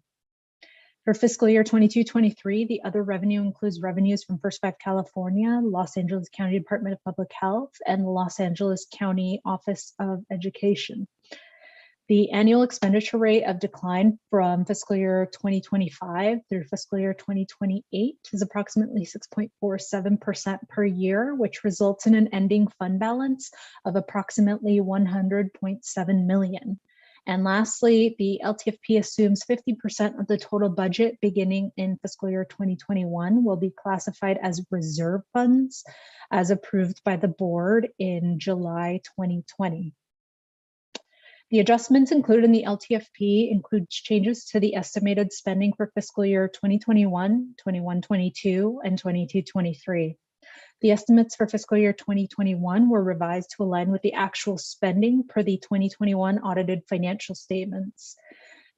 For fiscal year 22-23, the other revenue includes revenues from First Five California, Los Angeles County Department of Public Health, and the Los Angeles County Office of Education. The annual expenditure rate of decline from fiscal year 2025 through fiscal year 2028 is approximately 6.47% per year, which results in an ending fund balance of approximately 100.7 million. And lastly, the LTFP assumes 50% of the total budget beginning in fiscal year 2021 will be classified as reserve funds as approved by the board in July 2020. The adjustments included in the LTFP include changes to the estimated spending for fiscal year 2021, 21-22, and 22-23. The estimates for fiscal year 2021 were revised to align with the actual spending per the 2021 audited financial statements.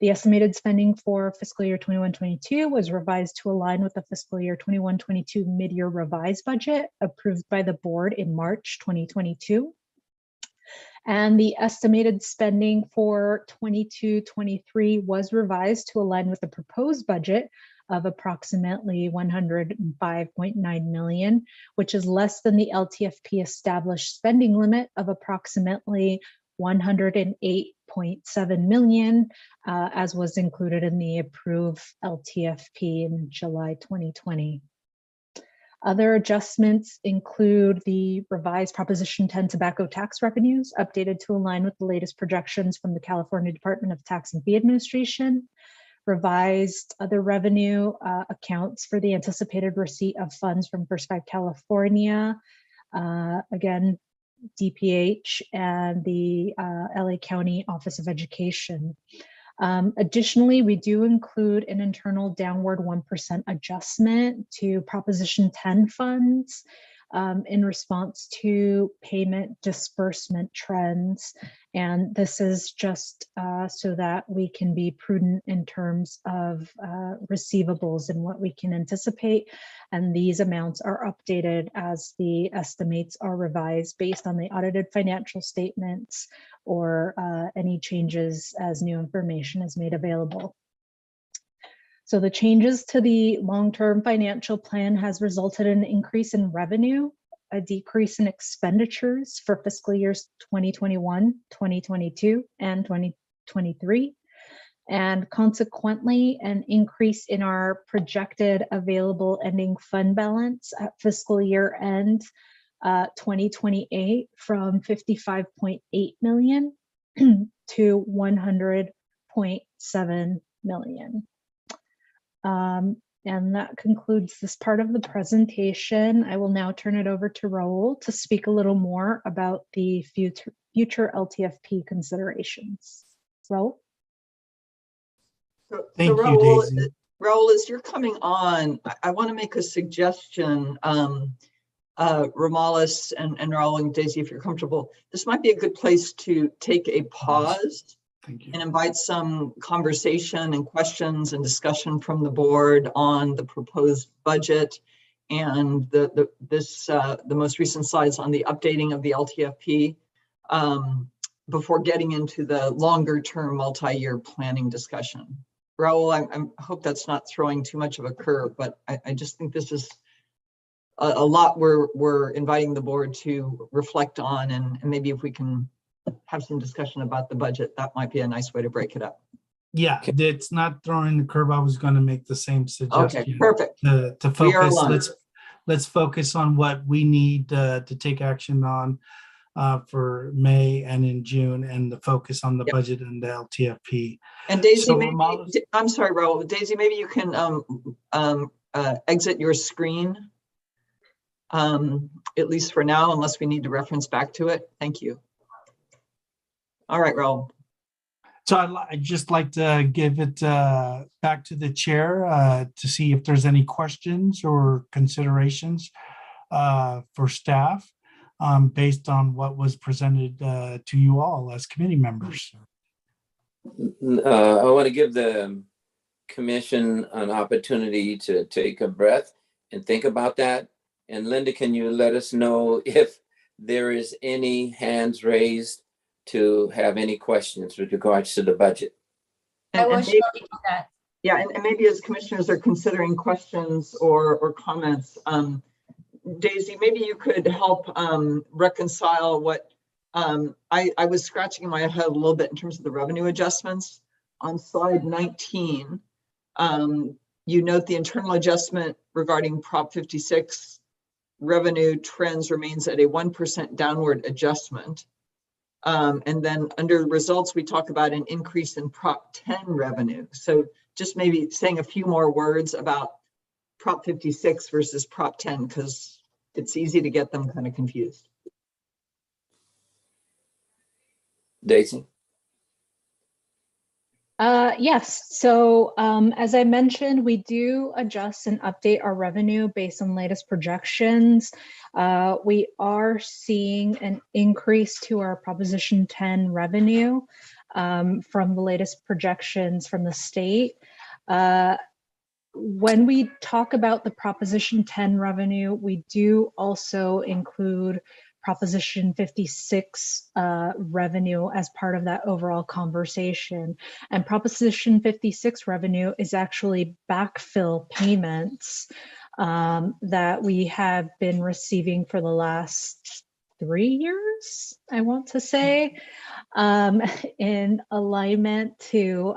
The estimated spending for fiscal year 21-22 was revised to align with the fiscal year 21-22 mid-year revised budget approved by the board in March 2022. And the estimated spending for 22-23 was revised to align with the proposed budget of approximately 105.9 million, which is less than the LTFP established spending limit of approximately 108.7 million, as was included in the approved LTFP in July 2020. Other adjustments include the revised Proposition 10 tobacco tax revenues, updated to align with the latest projections from the California Department of Tax and Fee Administration. Revised other revenue accounts for the anticipated receipt of funds from First Five California, again, DPH, and the LA County Office of Education. Additionally, we do include an internal downward 1% adjustment to Proposition 10 funds in response to payment disbursement trends. And this is just so that we can be prudent in terms of receivables and what we can anticipate. And these amounts are updated as the estimates are revised based on the audited financial statements or any changes as new information is made available. So the changes to the long-term financial plan has resulted in an increase in revenue, a decrease in expenditures for fiscal years 2021, 2022, and 2023, and consequently an increase in our projected available ending fund balance at fiscal year end 2028 from 55.8 million to 100.7 million. And that concludes this part of the presentation. I will now turn it over to Raul to speak a little more about the future LTFP considerations. Raul? Thank you, Raul, Daisy. Raul, as you're coming on, I want to make a suggestion. Ramalis and Raul and Daisy, if you're comfortable, this might be a good place to take a pause. Thank you. And invite some conversation and questions and discussion from the board on the proposed budget and the most recent slides on the updating of the LTFP before getting into the longer term multi-year planning discussion. Raul, I hope that's not throwing too much of a curve, but I just think this is a lot we're inviting the board to reflect on, and maybe if we can have some discussion about the budget, that might be a nice way to break it up. Yeah, it's not throwing the curve. I was going to make the same suggestion. Okay, perfect. To We are focus, aligned. let's focus on what we need to take action on for May and in June, and the focus on the Yep. budget and the LTFP. And Daisy, So, maybe, Ramalis- I'm sorry, Raul. Daisy, maybe you can exit your screen, at least for now, unless we need to reference back to it. Thank you. All right, Raul. So I'd just like to give it back to the chair to see if there's any questions or considerations for staff. based on what was presented to you all as committee members. I want to give the commission an opportunity to take a breath and think about that. And Linda, can you let us know if there is any hands raised to have any questions with regards to the budget? I will And surely do that. yeah, and maybe as commissioners are considering questions or comments, Daisy, maybe you could help reconcile what I was scratching my head a little bit in terms of the revenue adjustments. On slide 19, you note the internal adjustment regarding Prop 56 revenue trends remains at a 1% downward adjustment. And then under results, we talk about an increase in Prop 10 revenue. So just maybe saying a few more words about Prop 56 versus Prop 10, because it's easy to get them kind of confused. Daisy? Yes. So as I mentioned, we do adjust and update our revenue based on latest projections. We are seeing an increase to our Proposition 10 revenue from the latest projections from the state. When we talk about the Proposition 10 revenue, we do also include Proposition 56 revenue as part of that overall conversation. And Proposition 56 revenue is actually backfill payments that we have been receiving for the last 3 years, I want to say, in alignment to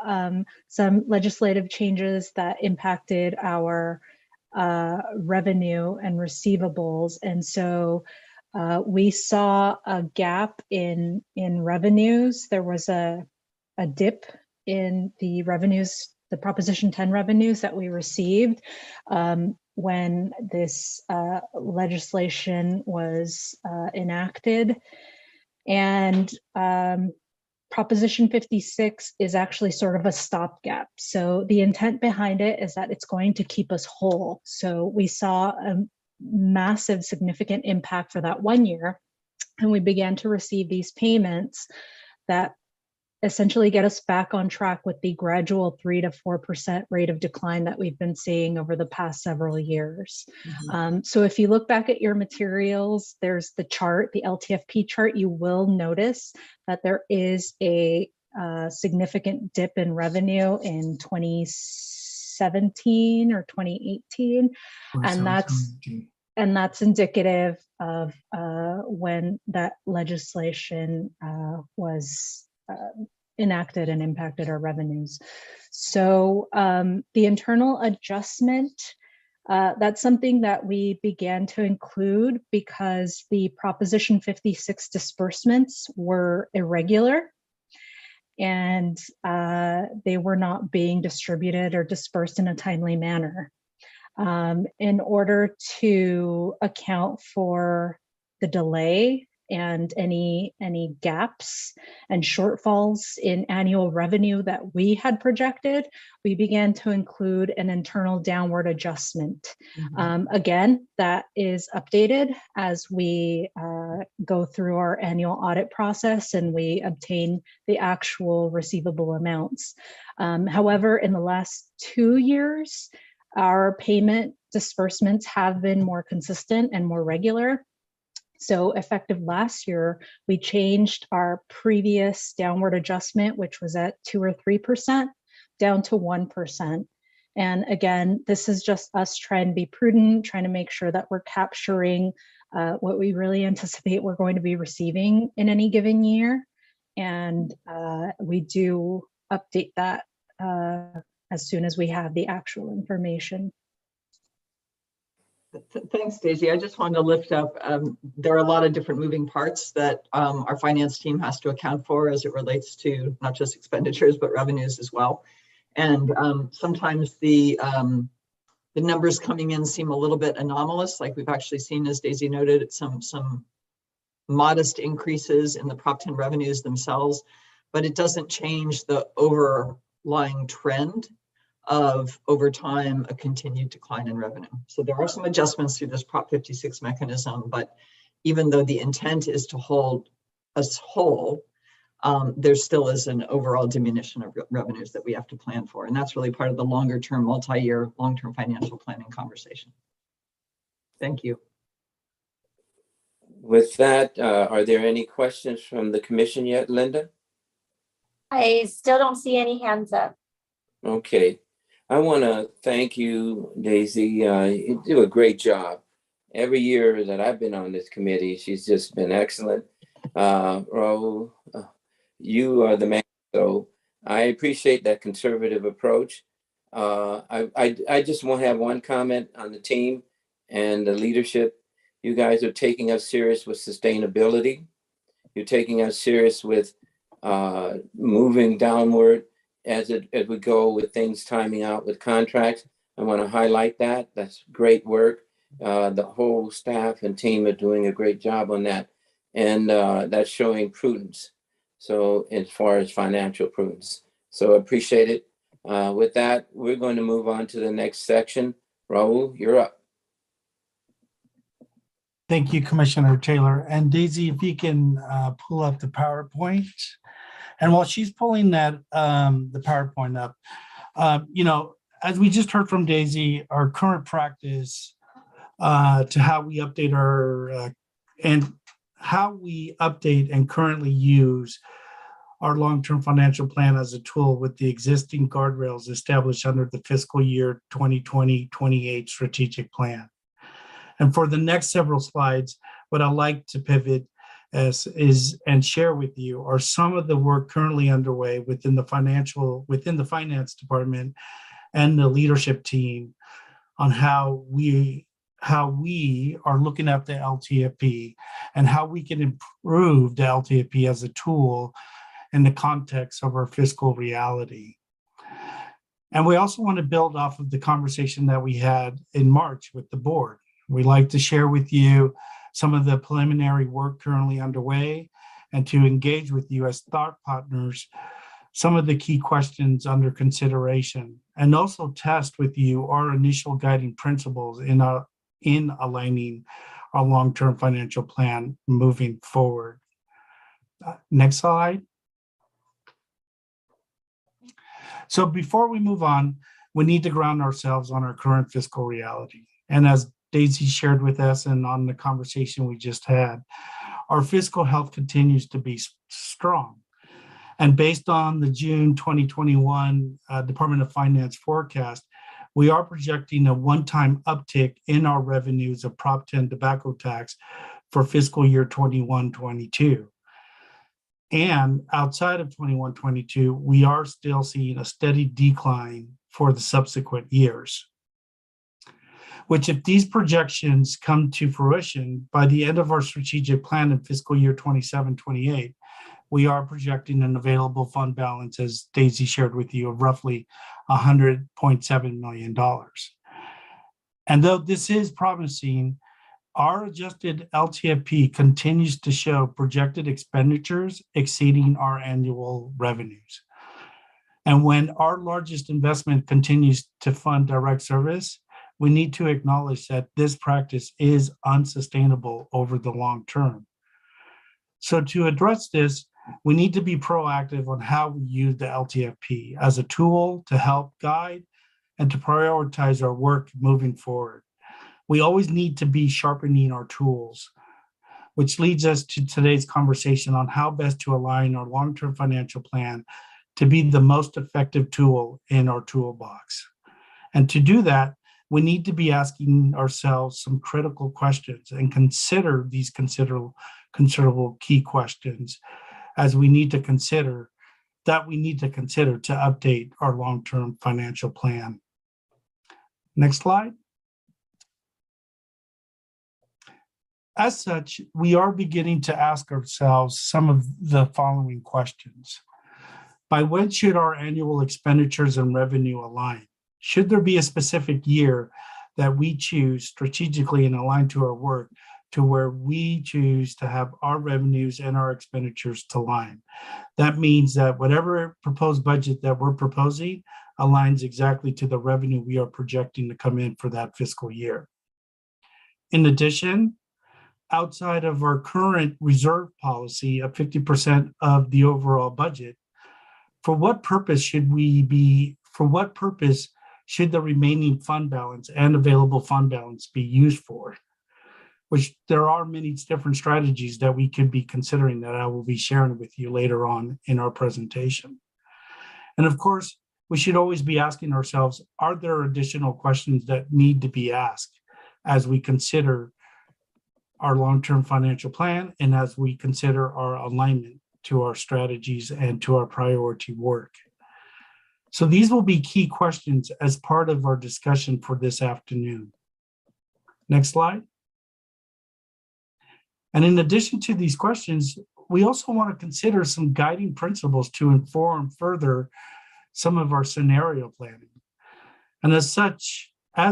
some legislative changes that impacted our revenue and receivables. And so we saw a gap in revenues. There was a dip in the revenues, the Proposition 10 revenues that we received when this legislation was enacted. And Proposition 56 is actually sort of a stopgap. So the intent behind it is that it's going to keep us whole. So we saw a massive significant impact for that 1 year, and we began to receive these payments that essentially get us back on track with the gradual 3 to 4% rate of decline that we've been seeing over the past several years. So if you look back at your materials, there's the chart, the LTFP chart. You will notice that there is a significant dip in revenue in 2017 or 2018, and that's indicative of when that legislation was enacted and impacted our revenues. So the internal adjustment, that's something that we began to include because the Proposition 56 disbursements were irregular, and they were not being distributed or dispersed in a timely manner. In order to account for the delay and any gaps and shortfalls in annual revenue that we had projected, we began to include an internal downward adjustment. Again, that is updated as we go through our annual audit process and we obtain the actual receivable amounts. However, in the last 2 years, our payment disbursements have been more consistent and more regular. So effective last year, we changed our previous downward adjustment, which was at 2 or 3%, down to 1%. And again, this is just us trying to be prudent, trying to make sure that we're capturing what we really anticipate we're going to be receiving in any given year. And we do update that as soon as we have the actual information. Thanks, Daisy. I just wanted to lift up, there are a lot of different moving parts that our finance team has to account for as it relates to not just expenditures, but revenues as well. And sometimes the numbers coming in seem a little bit anomalous, like we've actually seen, as Daisy noted, some modest increases in the Prop 10 revenues themselves, but it doesn't change the overlying trend of over time a continued decline in revenue. So there are some adjustments through this Prop 56 mechanism, but even though the intent is to hold us whole, there still is an overall diminution of revenues that we have to plan for. And that's really part of the longer term, multi-year, long-term financial planning conversation. Thank you. With that, are there any questions from the commission yet, Linda? I still don't see any hands up. Okay. I want to thank you, Daisy. You do a great job. Every year that I've been on this committee, she's just been excellent. Raul, you are the man. So I appreciate that conservative approach. I just want to have one comment on the team and the leadership. You guys are taking us serious with sustainability. You're taking us serious with moving downward as we go with things timing out with contracts. I want to highlight that. That's great work. The whole staff and team are doing a great job on that. And that's showing prudence. So as far as financial prudence. So appreciate it. With that, we're going to move on to the next section. Raul, you're up. Thank you, Commissioner Taylor. And Daisy, if you can pull up the PowerPoint. And while she's pulling that, the PowerPoint up, as we just heard from Daisy, our current practice to how we update and currently use our long-term financial plan as a tool with the existing guardrails established under the fiscal year 2020-28 strategic plan. And for the next several slides, what I'd like to pivot and share with you are some of the work currently underway within the finance department and the leadership team on how we are looking at the LTFP and how we can improve the LTFP as a tool in the context of our fiscal reality. And we also want to build off of the conversation that we had in March with the board. We'd like to share with you some of the preliminary work currently underway and to engage with you as thought partners some of the key questions under consideration, and also test with you our initial guiding principles in aligning our long-term financial plan moving forward. Next slide. So before we move on, we need to ground ourselves on our current fiscal reality. And as Daisy shared with us and on the conversation we just had, our fiscal health continues to be strong. And based on the June 2021 Department of Finance forecast, we are projecting a one-time uptick in our revenues of Prop 10 tobacco tax for fiscal year 21-22. And outside of 21-22, we are still seeing a steady decline for the subsequent years, which if these projections come to fruition by the end of our strategic plan in fiscal year 27-28, we are projecting an available fund balance, as Daisy shared with you, of roughly $100.7 million. And though this is promising, our adjusted LTFP continues to show projected expenditures exceeding our annual revenues. And when our largest investment continues to fund direct service, we need to acknowledge that this practice is unsustainable over the long term. So to address this, we need to be proactive on how we use the LTFP as a tool to help guide and to prioritize our work moving forward. We always need to be sharpening our tools, which leads us to today's conversation on how best to align our long-term financial plan to be the most effective tool in our toolbox. And to do that, we need to be asking ourselves some critical questions and consider these considerable key questions as we need to consider to update our long-term financial plan. Next slide. As such, we are beginning to ask ourselves some of the following questions. By when should our annual expenditures and revenue align? Should there be a specific year that we choose strategically and align to our work to where we choose to have our revenues and our expenditures to align? That means that whatever proposed budget that we're proposing aligns exactly to the revenue we are projecting to come in for that fiscal year. In addition, outside of our current reserve policy of 50% of the overall budget, for what purpose should the remaining fund balance and available fund balance be used for? Which there are many different strategies that we could be considering that I will be sharing with you later on in our presentation. And of course, we should always be asking ourselves, are there additional questions that need to be asked as we consider our long-term financial plan and as we consider our alignment to our strategies and to our priority work? So these will be key questions as part of our discussion for this afternoon. Next slide. And in addition to these questions, we also want to consider some guiding principles to inform further some of our scenario planning. And as such, I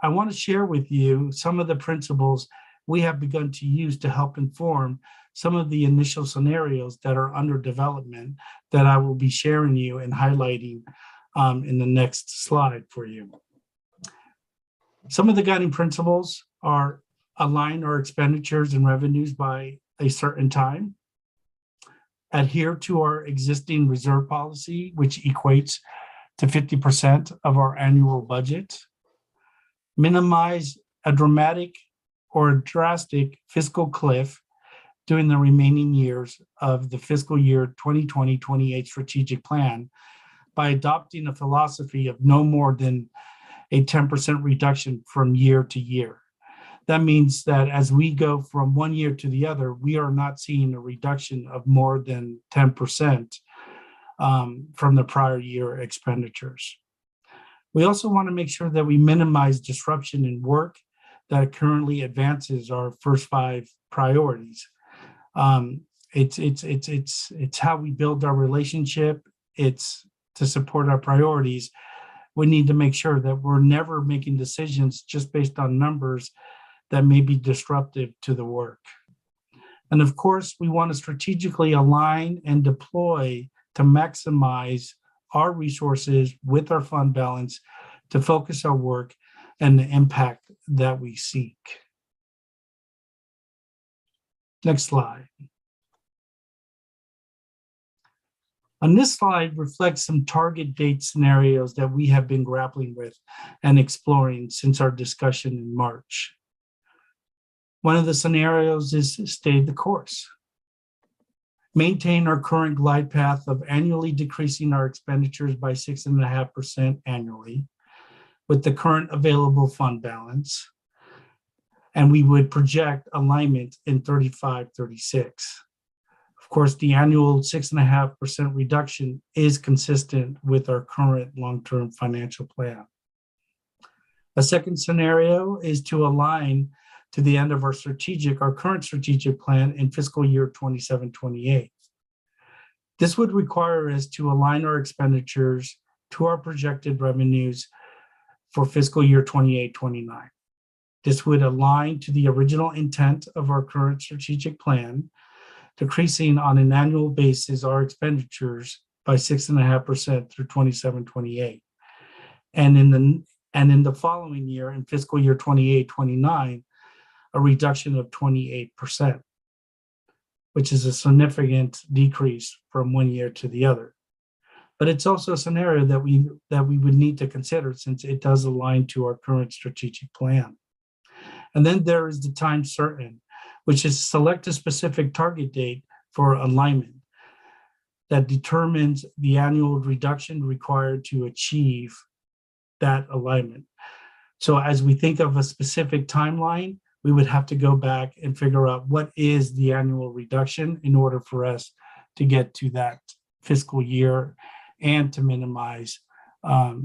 want to share with you some of the principles we have begun to use to help inform some of the initial scenarios that are under development that I will be sharing you and highlighting in the next slide for you. Some of the guiding principles are: align our expenditures and revenues by a certain time, adhere to our existing reserve policy, which equates to 50% of our annual budget, minimize a dramatic or a drastic fiscal cliff during the remaining years of the fiscal year 2020-28 strategic plan by adopting a philosophy of no more than a 10% reduction from year to year. That means that as we go from one year to the other, we are not seeing a reduction of more than 10% from the prior year expenditures. We also want to make sure that we minimize disruption in work that currently advances our first 5 priorities. It's how we build our relationship. It's to support our priorities. We need to make sure that we're never making decisions just based on numbers that may be disruptive to the work. And of course, we want to strategically align and deploy to maximize our resources with our fund balance to focus our work and the impact that we seek. Next slide. On this slide reflects some target date scenarios that we have been grappling with and exploring since our discussion in March. One of the scenarios is stay the course. Maintain our current glide path of annually decreasing our expenditures by 6.5% annually with the current available fund balance. And we would project alignment in 35-36. Of course, the annual 6.5% reduction is consistent with our current long-term financial plan. A second scenario is to align to the end of our current strategic plan in fiscal year 27-28. This would require us to align our expenditures to our projected revenues for fiscal year 28-29. This would align to the original intent of our current strategic plan, decreasing on an annual basis our expenditures by 6.5% through 27-28. And in the following year, in fiscal year 28-29, a reduction of 28%, which is a significant decrease from one year to the other. But it's also a scenario that we would need to consider since it does align to our current strategic plan. And then there is the time certain, which is select a specific target date for alignment that determines the annual reduction required to achieve that alignment. So as we think of a specific timeline, we would have to go back and figure out what is the annual reduction in order for us to get to that fiscal year and to minimize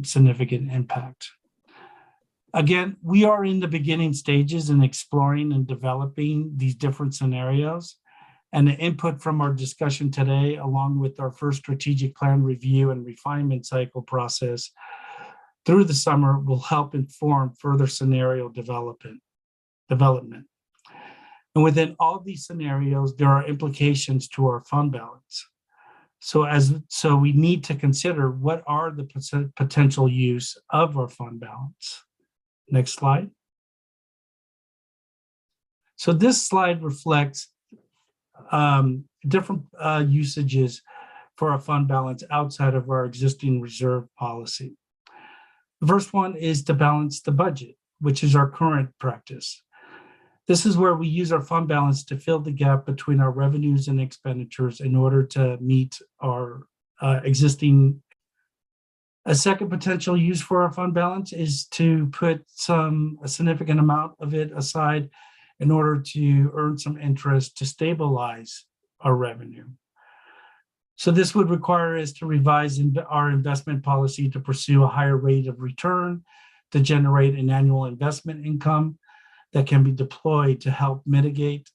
significant impact. Again, we are in the beginning stages in exploring and developing these different scenarios, and the input from our discussion today, along with our first strategic plan review and refinement cycle process through the summer, will help inform further scenario development. And within all these scenarios, there are implications to our fund balance. So we need to consider what are the potential use of our fund balance. Next slide. So this slide reflects different usages for our fund balance outside of our existing reserve policy. The first one is to balance the budget, which is our current practice. This is where we use our fund balance to fill the gap between our revenues and expenditures in order to meet our existing. A second potential use for our fund balance is to put a significant amount of it aside in order to earn some interest to stabilize our revenue. So this would require us to revise our investment policy to pursue a higher rate of return, to generate an annual investment income that can be deployed to help mitigate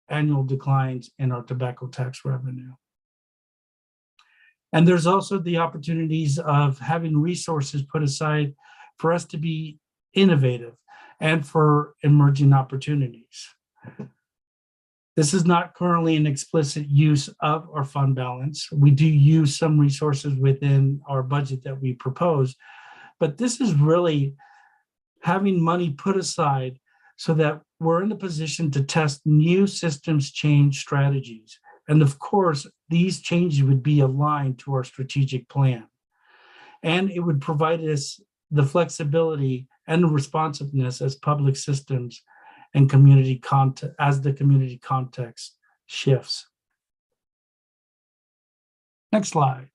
annual declines in our tobacco tax revenue. And there's also the opportunities of having resources put aside for us to be innovative and for emerging opportunities. This is not currently an explicit use of our fund balance. We do use some resources within our budget that we propose, but this is really having money put aside so that we're in a position to test new systems change strategies. And of course, these changes would be aligned to our strategic plan. And it would provide us the flexibility and the responsiveness as public systems and community context, as the community context shifts. Next slide.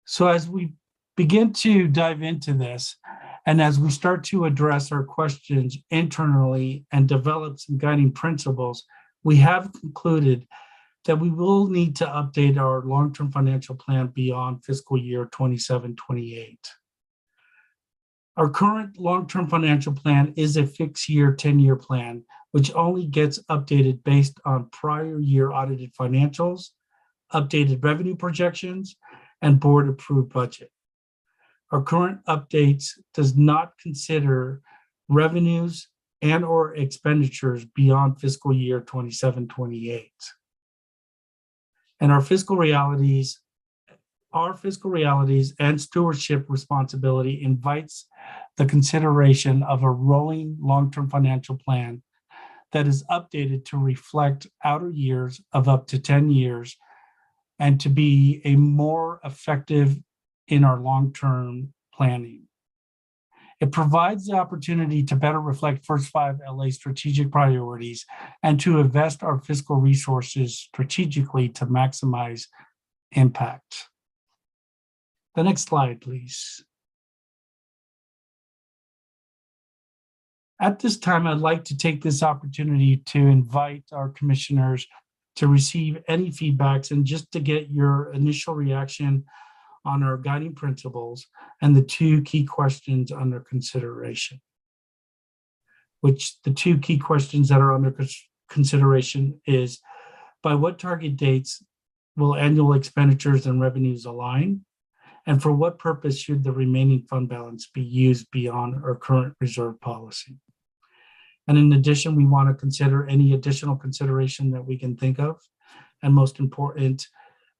So as we begin to dive into this, and as we start to address our questions internally and develop some guiding principles, we have concluded that we will need to update our long-term financial plan beyond fiscal year 27-28. Our current long-term financial plan is a fixed year 10-year plan, which only gets updated based on prior year audited financials, updated revenue projections, and board-approved budget. Our current updates does not consider revenues and or expenditures beyond fiscal year 27-28. And our fiscal realities and stewardship responsibility invites the consideration of a rolling long-term financial plan that is updated to reflect outer years of up to 10 years and to be a more effective in our long-term planning. It provides the opportunity to better reflect First 5 LA strategic priorities and to invest our fiscal resources strategically to maximize impact. The next slide, please. At this time, I'd like to take this opportunity to invite our commissioners to receive any feedbacks and just to get your initial reaction on our guiding principles and the two key questions under consideration. Which the two key questions that are under consideration is, by what target dates will annual expenditures and revenues align? And for what purpose should the remaining fund balance be used beyond our current reserve policy? And in addition, we want to consider any additional consideration that we can think of. And most important,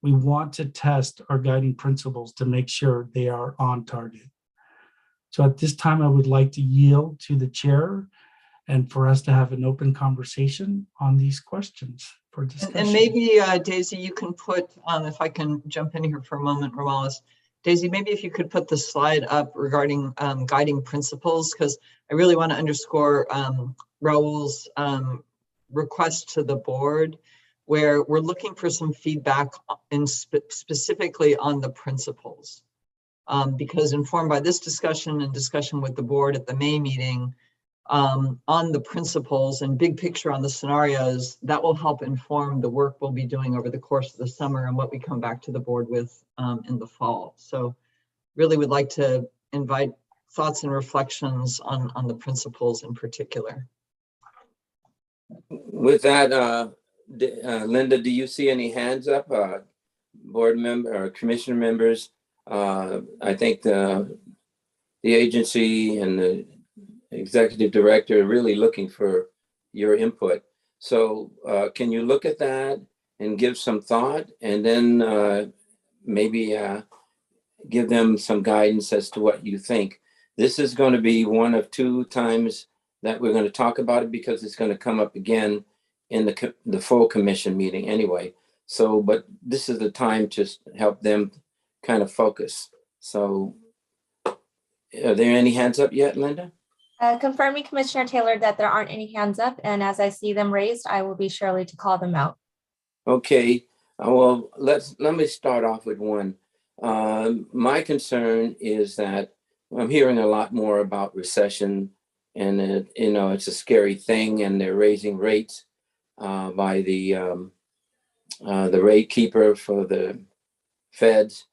we want to test our guiding principles to make sure they are on target. So at this time, I would like to yield to the chair and for us to have an open conversation on these questions for discussion. And maybe, Daisy, you can put, if I can jump in here for a moment, Romales. Daisy, maybe if you could put the slide up regarding guiding principles, because I really want to underscore Raul's request to the board, where we're looking for some feedback specifically on the principles. Because informed by this discussion and discussion with the board at the May meeting on the principles and big picture on the scenarios, that will help inform the work we'll be doing over the course of the summer and what we come back to the board with in the fall. So really would like to invite thoughts and reflections on the principles in particular. With that, Linda, do you see any hands up, board member or commissioner members? I think the agency and the executive director are really looking for your input. So can you look at that and give some thought, and then maybe give them some guidance as to what you think? This is going to be one of 2 times that we're going to talk about it because it's going to come up again in the full commission meeting anyway. So, but this is the time to help them kind of focus. So are there any hands up yet, Linda? Confirming Commissioner Taylor that there aren't any hands up, and as I see them raised, I will be surely to call them out. Okay, well, let me start off with one. My concern is that I'm hearing a lot more about recession, and it's a scary thing, and they're raising rates by the rate keeper for the feds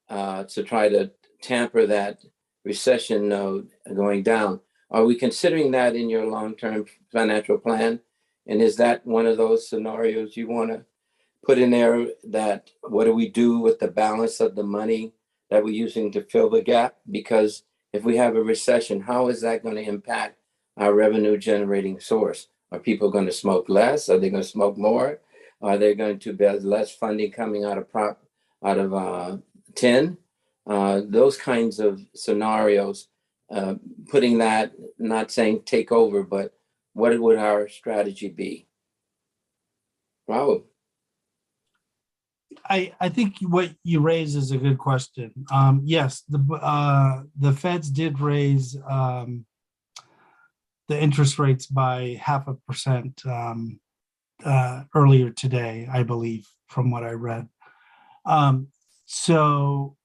to try to tamper that recession node going down. Are we considering that in your long-term financial plan? And is that one of those scenarios you want to put in there, that what do we do with the balance of the money that we're using to fill the gap? Because if we have a recession, how is that going to impact our revenue generating source? Are people going to smoke less? Are they going to smoke more? Are they going to be less funding coming out of tin? Those kinds of scenarios, putting that, not saying take over, but what would our strategy be? Raul. I think what you raise is a good question. Yes, the feds did raise the interest rates by 0.5% earlier today, I believe, from what I read. So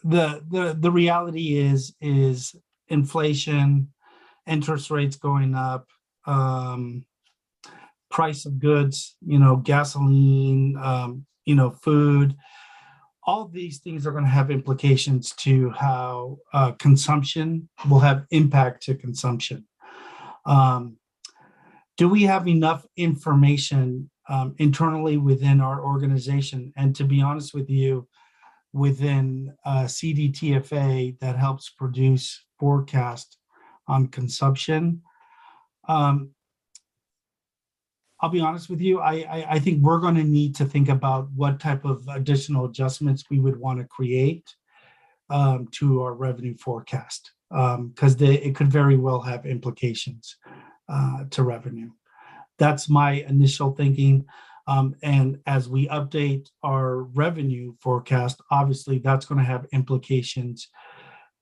the reality is inflation, interest rates going up, price of goods, gasoline, food. All these things are going to have implications to how consumption will have impact to consumption. Do we have enough information internally within our organization? And to be honest with you, within CDTFA that helps produce forecast on consumption, I'll be honest with you, I think we're going to need to think about what type of additional adjustments we would want to create to our revenue forecast, because it could very well have implications to revenue. That's my initial thinking. And as we update our revenue forecast, obviously that's going to have implications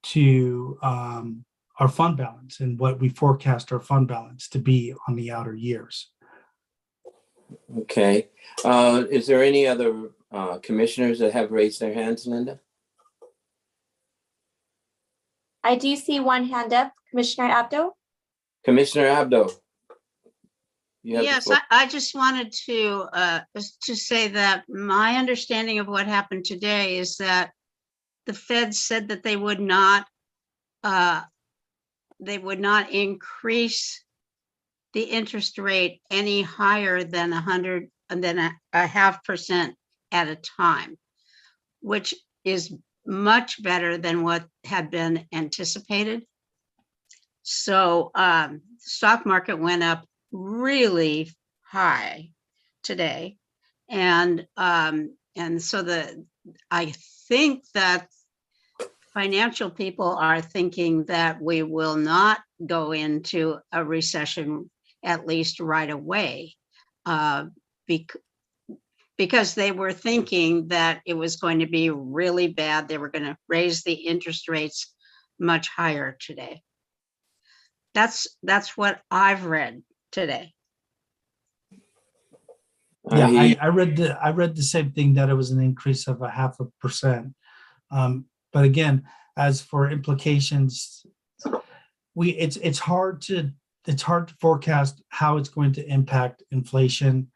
to our fund balance and what we forecast our fund balance to be on the outer years. Okay. Is there any other commissioners that have raised their hands, Linda? I do see one hand up, Commissioner Abdo. Commissioner Abdo. Yes, I just wanted to say that my understanding of what happened today is that the Fed said that they would not increase the interest rate any higher than 0.5% at a time, which is much better than what had been anticipated. So stock market went up really high today, and so I think that financial people are thinking that we will not go into a recession, at least right away, because they were thinking that it was going to be really bad. They were going to raise the interest rates much higher today. That's what I've read today. Yeah, I read the same thing, that it was an increase of 0.5%. But again, as for implications, it's hard to forecast how it's going to impact inflation,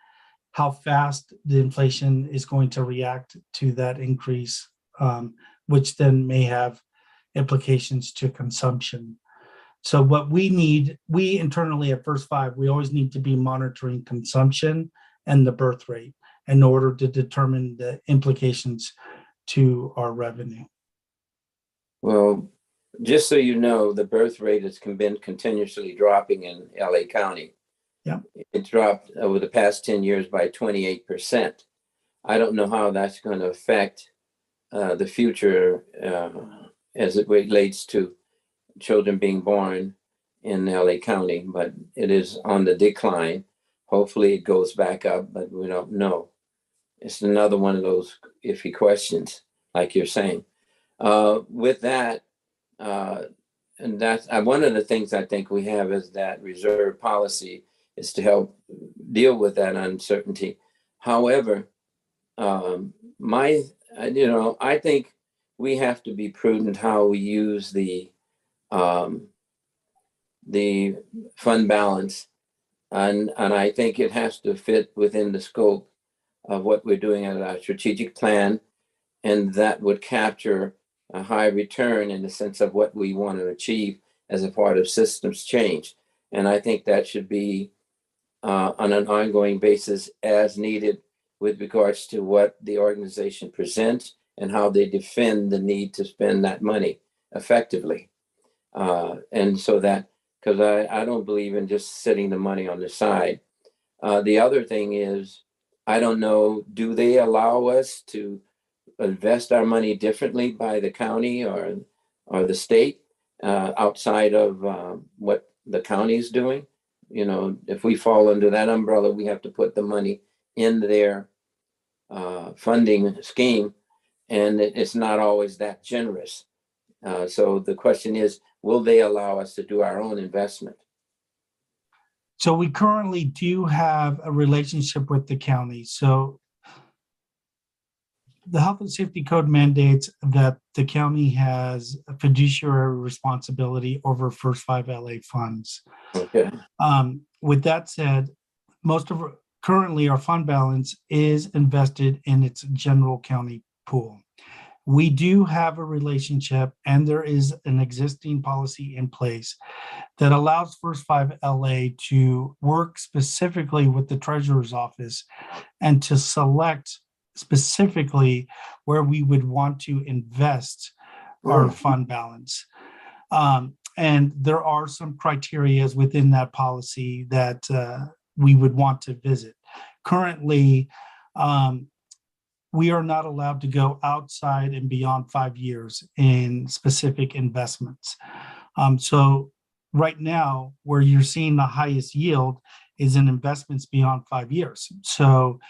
how fast the inflation is going to react to that increase, which then may have implications to consumption. So what we internally at First Five, we always need to be monitoring consumption and the birth rate in order to determine the implications to our revenue. Well, just so you know, the birth rate has been continuously dropping in LA County. Yeah. It dropped over the past 10 years by 28%. I don't know how that's going to affect the future as it relates to children being born in LA County, but it is on the decline. Hopefully it goes back up, but we don't know. It's another one of those iffy questions, like you're saying. With that, and that's one of the things I think we have is that reserve policy is to help deal with that uncertainty. However, I think we have to be prudent how we use the fund balance, and I think it has to fit within the scope of what we're doing at our strategic plan, and that would capture a high return in the sense of what we want to achieve as a part of systems change. And I think that should be on an ongoing basis as needed with regards to what the organization presents and how they defend the need to spend that money effectively. And so that, because I don't believe in just sitting the money on the side. The other thing is, I don't know, do they allow us to invest our money differently by the county or the state outside of what the county is doing? You know, if we fall under that umbrella, we have to put the money in their funding scheme, and it's not always that generous. So the question is, will they allow us to do our own investment? So we currently do have a relationship with the county. So the Health and Safety Code mandates that the county has a fiduciary responsibility over First 5 LA funds. Okay. With that said, currently our fund balance is invested in its general county pool. We do have a relationship, and there is an existing policy in place that allows First 5 LA to work specifically with the treasurer's office and to select specifically where we would want to invest our fund balance. And there are some criterias within that policy that we would want to visit. Currently, we are not allowed to go outside and beyond 5 years in specific investments. So right now, where you're seeing the highest yield is in investments beyond 5 years. So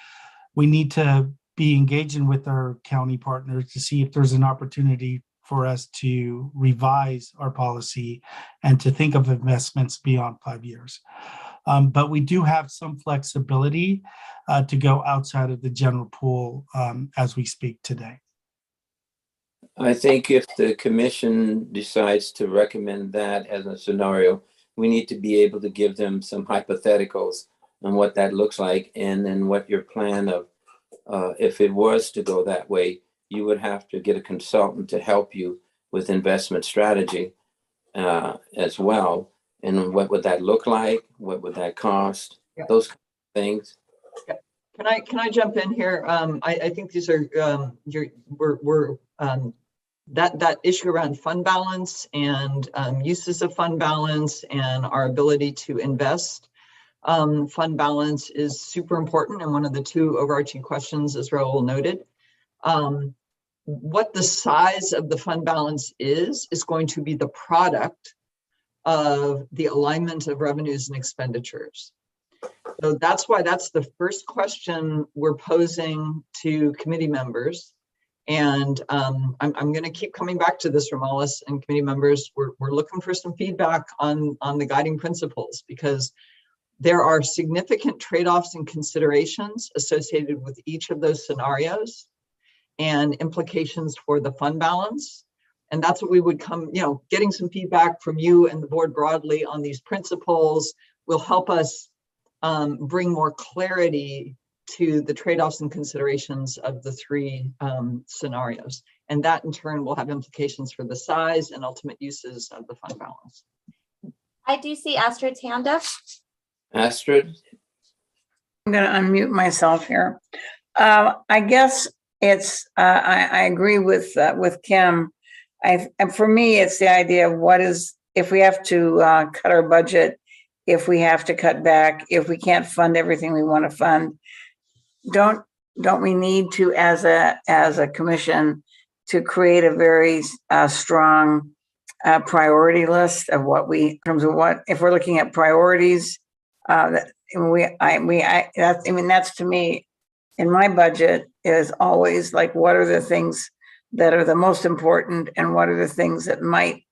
we need to be engaging with our county partners to see if there's an opportunity for us to revise our policy and to think of investments beyond 5 years. But we do have some flexibility to go outside of the general pool as we speak today. I think if the commission decides to recommend that as a scenario, we need to be able to give them some hypotheticals on what that looks like, and then what your plan of, if it was to go that way, you would have to get a consultant to help you with investment strategy as well. And what would that look like? What would that cost? Yeah. Those kind of things. Yeah. Can I jump in here? I think these are that issue around fund balance and uses of fund balance and our ability to invest. Fund balance is super important, and one of the two overarching questions, as Raul noted. What the size of the fund balance is going to be the product of the alignment of revenues and expenditures. So that's why that's the first question we're posing to committee members. And I'm going to keep coming back to this, Ramalis and committee members. We're looking for some feedback on the guiding principles, because there are significant trade-offs and considerations associated with each of those scenarios and implications for the fund balance. And that's what we would come, getting some feedback from you and the board broadly on these principles will help us bring more clarity to the trade-offs and considerations of the three scenarios. And that in turn will have implications for the size and ultimate uses of the fund balance. I do see Astrid's hand up. Astrid? I'm going to unmute myself here. I guess it's, I agree with Kim. For me, it's the idea of what is, if we have to cut our budget, if we have to cut back, if we can't fund everything we want to fund, don't we need to, as a commission, to create a very strong priority list of what we, in terms of what, if we're looking at priorities, that that's to me, in my budget is always like, what are the things that are the most important and what are the things that might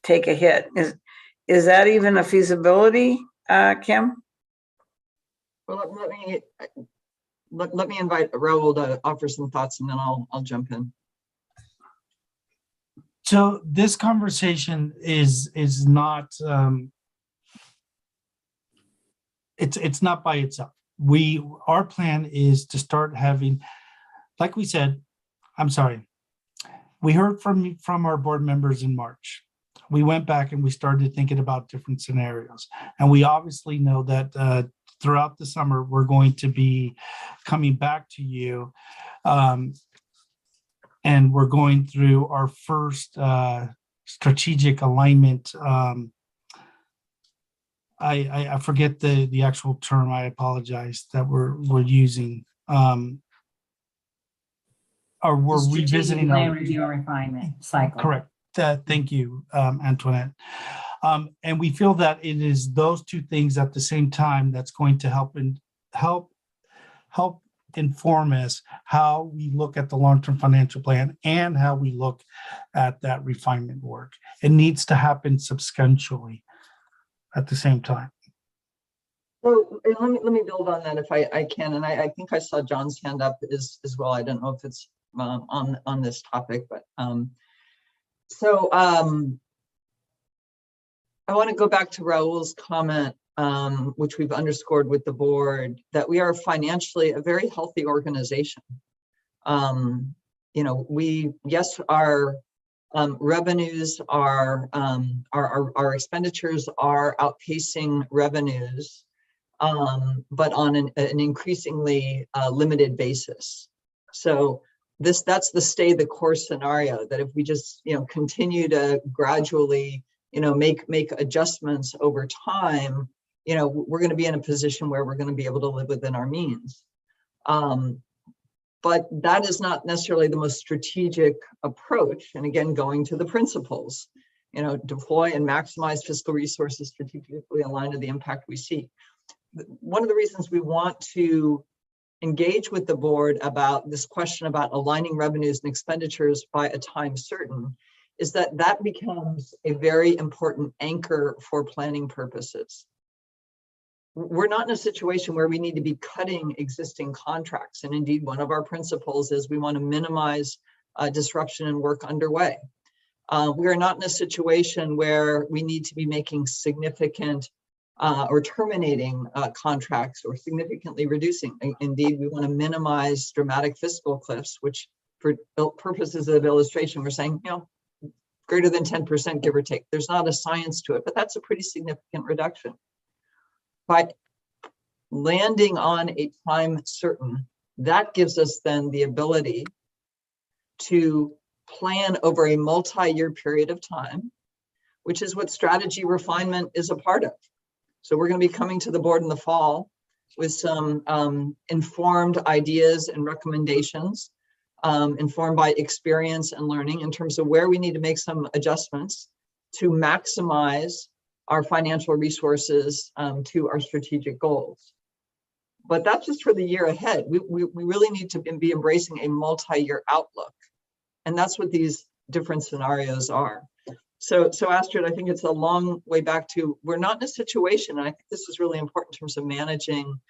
take a hit? Is that even a feasibility, Kim? Well, let me invite Raul to offer some thoughts and then I'll jump in. So this conversation is not it's not by itself. Our plan is to start having, like we said, we heard from our board members in March. We went back and we started thinking about different scenarios. And we obviously know that throughout the summer, we're going to be coming back to you. And we're going through our first strategic alignment. I forget the actual term. I apologize that we're using. Or we're revisiting our review and refinement cycle. Correct. Thank you, Antoinette. And we feel that it is those two things at the same time that's going to help inform us how we look at the long-term financial plan and how we look at that refinement work. It needs to happen substantially at the same time. So let me build on that if I can, and I think I saw John's hand up as well. I don't know if it's on this topic, but I want to go back to Raul's comment, which we've underscored with the board, that we are financially a very healthy organization. Our revenues are, our expenditures are outpacing revenues, but on an increasingly limited basis. So that's the stay the course scenario, that if we just continue to gradually make adjustments over time, we're going to be in a position where we're going to be able to live within our means. But that is not necessarily the most strategic approach. And again, going to the principles, deploy and maximize fiscal resources strategically aligned to the impact we seek. One of the reasons we want to engage with the board about this question about aligning revenues and expenditures by a time certain is that becomes a very important anchor for planning purposes. We're not in a situation where we need to be cutting existing contracts. And indeed, one of our principles is we want to minimize disruption in work underway. We are not in a situation where we need to be making significant or terminating contracts or significantly reducing. Indeed, we want to minimize dramatic fiscal cliffs, which for purposes of illustration, we're saying, greater than 10%, give or take. There's not a science to it, but that's a pretty significant reduction. By landing on a time certain, that gives us then the ability to plan over a multi-year period of time, which is what strategy refinement is a part of. So we're going to be coming to the board in the fall with some informed ideas and recommendations, informed by experience and learning in terms of where we need to make some adjustments to maximize our financial resources to our strategic goals. But that's just for the year ahead. We really need to be embracing a multi-year outlook. And that's what these different scenarios are. So Astrid, I think it's a long way back to, we're not in a situation, and I think this is really important in terms of managing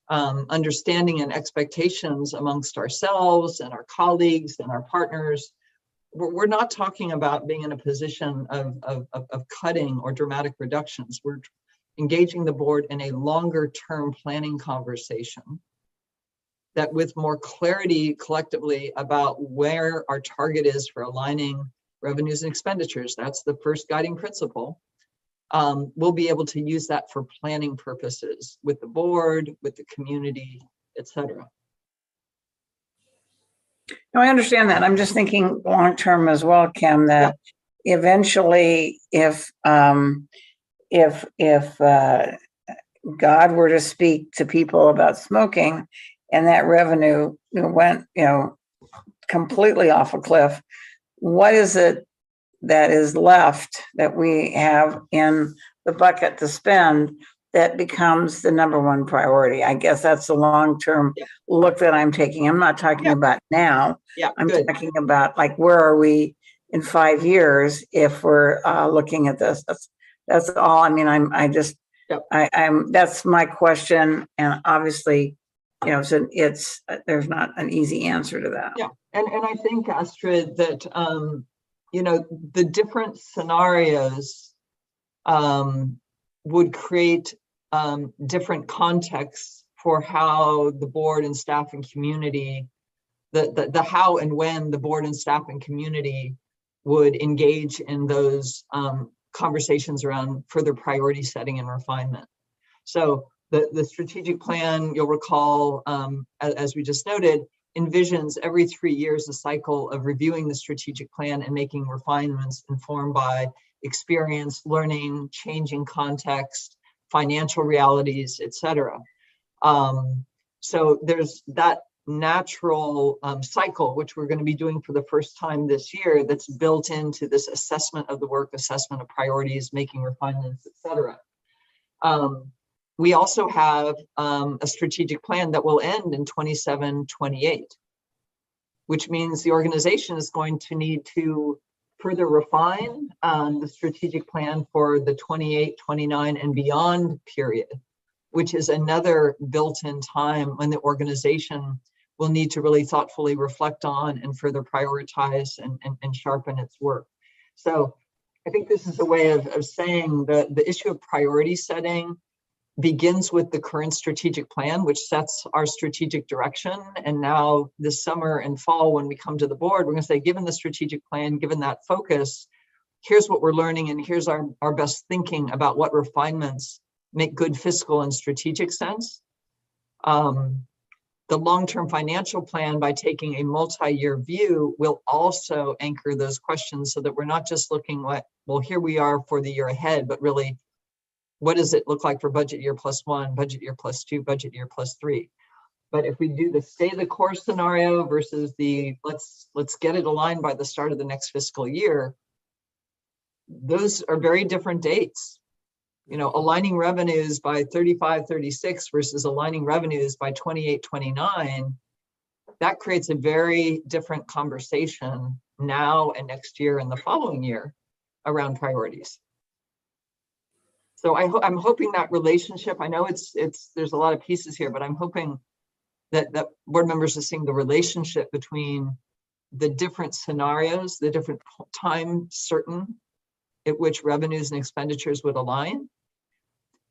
understanding and expectations amongst ourselves and our colleagues and our partners. We're not talking about being in a position of cutting or dramatic reductions. We're engaging the board in a longer term planning conversation that with more clarity collectively about where our target is for aligning revenues and expenditures, that's the first guiding principle, we'll be able to use that for planning purposes with the board, with the community, et cetera. No, I understand that. I'm just thinking long-term as well, Kim, that eventually if God were to speak to people about smoking and that revenue went, completely off a cliff, what is it that is left that we have in the bucket to spend that becomes the number one priority. I guess that's the long-term look that I'm taking. I'm not talking Yeah. about now. Yeah, I'm good. talking about like, where are we in 5 years if we're looking at this? That's all. I mean, Yep. that's my question. And obviously, you know, so there's not an easy answer to that. Yeah, and I think, Astrid, that you know, the different scenarios would create different contexts for how the board and staff and community, the how and when the board and staff and community would engage in those conversations around further priority setting and refinement. So the strategic plan, you'll recall, as we just noted, envisions every 3 years a cycle of reviewing the strategic plan and making refinements informed by experience, learning, changing context, financial realities, etc. So there's that natural cycle, which we're going to be doing for the first time this year, that's built into this assessment of the work, assessment of priorities, making refinements, etc. We also have a strategic plan that will end in 27-28, which means the organization is going to need to further refine the strategic plan for the 28-29 and beyond period, which is another built-in time when the organization will need to really thoughtfully reflect on and further prioritize and sharpen its work. So I think this is a way of saying that the issue of priority setting begins with the current strategic plan, which sets our strategic direction. And now this summer and fall, when we come to the board, we're going to say, given the strategic plan, given that focus, here's what we're learning, and here's our best thinking about what refinements make good fiscal and strategic sense. The long-term financial plan, by taking a multi-year view, will also anchor those questions so that we're not just looking at, well, here we are for the year ahead, but really, what does it look like for budget year +1, budget year +2, budget year +3? But if we do the stay the course scenario versus the let's get it aligned by the start of the next fiscal year, those are very different dates. You know, aligning revenues by 35-36 versus aligning revenues by 28-29, that creates a very different conversation now and next year and the following year around priorities. So I'm hoping that relationship, I know there's a lot of pieces here, but I'm hoping that board members are seeing the relationship between the different scenarios, the different time certain at which revenues and expenditures would align,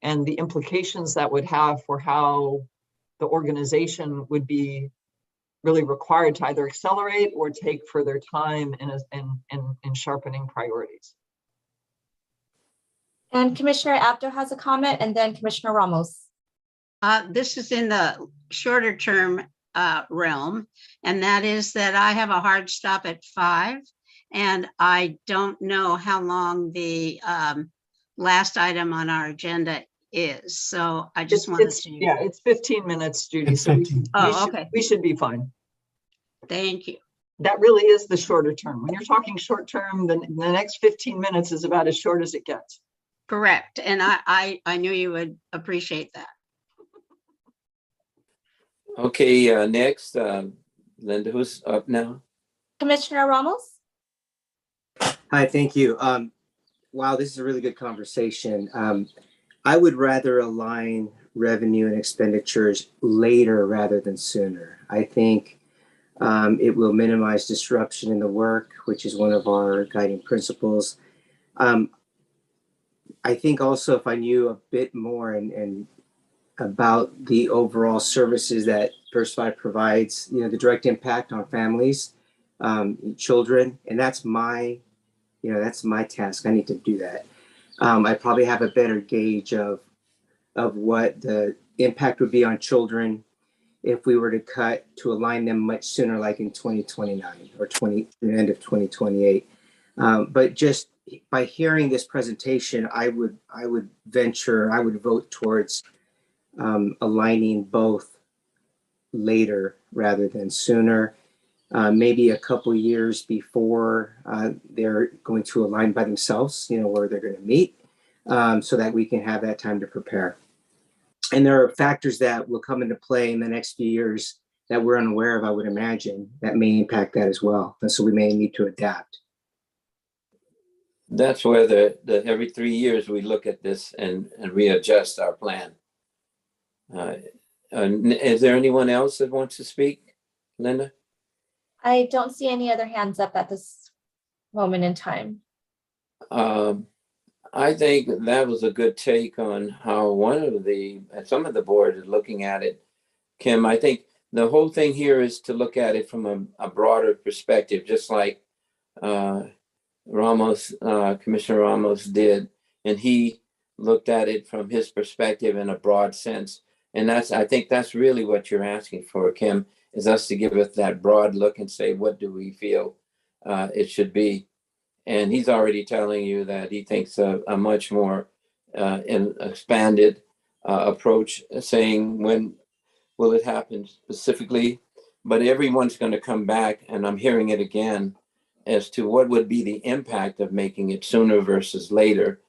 and the implications that would have for how the organization would be really required to either accelerate or take further time in sharpening priorities. And Commissioner Abdo has a comment, and then Commissioner Ramos. This is in the shorter term realm, and that is that I have a hard stop at 5, and I don't know how long the last item on our agenda is. So I just wanted to. Yeah, it's 15 minutes, Judy. It's So 15. Okay. We should be fine. Thank you. That really is the shorter term. When you're talking short term, the next 15 minutes is about as short as it gets. Correct. And I knew you would appreciate that. Okay, next, Linda, who's up now? Commissioner Ramos? Hi, thank you. Wow, this is a really good conversation. I would rather align revenue and expenditures later rather than sooner. I think it will minimize disruption in the work, which is one of our guiding principles. I think also if I knew a bit more and about the overall services that First Five provides, you know, the direct impact on families, children, and that's my task. I need to do that. I probably have a better gauge of what the impact would be on children if we were to cut to align them much sooner, like in 2029 or the end of 2028. But just by hearing this presentation, I would vote towards aligning both later rather than sooner. maybe a couple years before they're going to align by themselves, where they're going to meet, so that we can have that time to prepare. And there are factors that will come into play in the next few years that we're unaware of, I would imagine, that may impact that as well. And so we may need to adapt. That's where the every 3 years we look at this and readjust our plan. Is there anyone else that wants to speak, Linda? I don't see any other hands up at this moment in time. I think that was a good take on how some of the board is looking at it. Kim, I think the whole thing here is to look at it from a broader perspective, just like Commissioner Ramos did, and he looked at it from his perspective in a broad sense. And I think that's really what you're asking for, Kim, is us to give us that broad look and say, what do we feel it should be? And he's already telling you that he thinks a much more expanded approach, saying when will it happen specifically, but everyone's going to come back, and I'm hearing it again, as to what would be the impact of making it sooner versus later.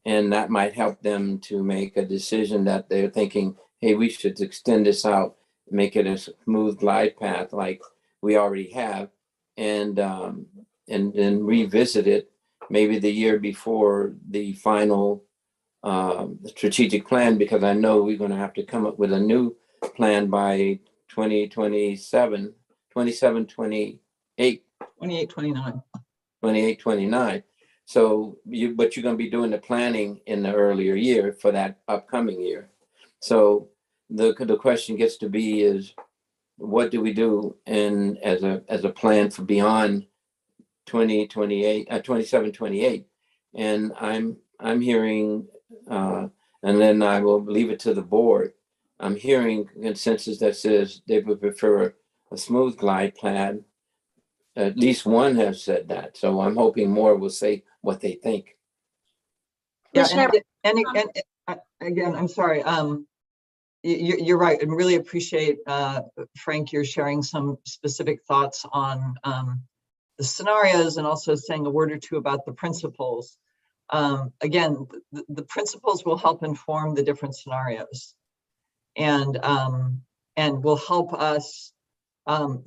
And that might help them to make a decision that they're thinking, hey, we should extend this out, make it a smooth glide path like we already have, and then revisit it maybe the year before the final strategic plan, because I know we're going to have to come up with a new plan by 2027, 28, 29. So but you're going to be doing the planning in the earlier year for that upcoming year. So the question gets to be is, what do we do as a plan for beyond 27, 28? And I'm hearing, and then I will leave it to the board. I'm hearing consensus that says they would prefer a smooth glide plan. At least one has said that. So I'm hoping more will say what they think. Yeah, and again, I'm sorry. You're right. And really appreciate, Frank, you're sharing some specific thoughts on the scenarios and also saying a word or two about the principles. Again, the principles will help inform the different scenarios, and will help us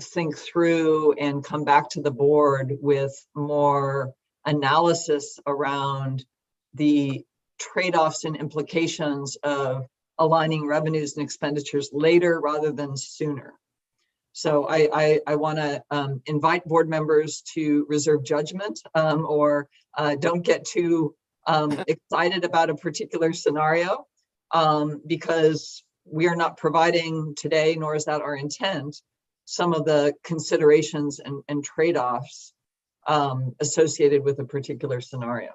think through and come back to the board with more analysis around the trade-offs and implications of aligning revenues and expenditures later rather than sooner. So I want to invite board members to reserve judgment, or don't get too excited about a particular scenario, because we are not providing today, nor is that our intent, some of the considerations and trade-offs associated with a particular scenario.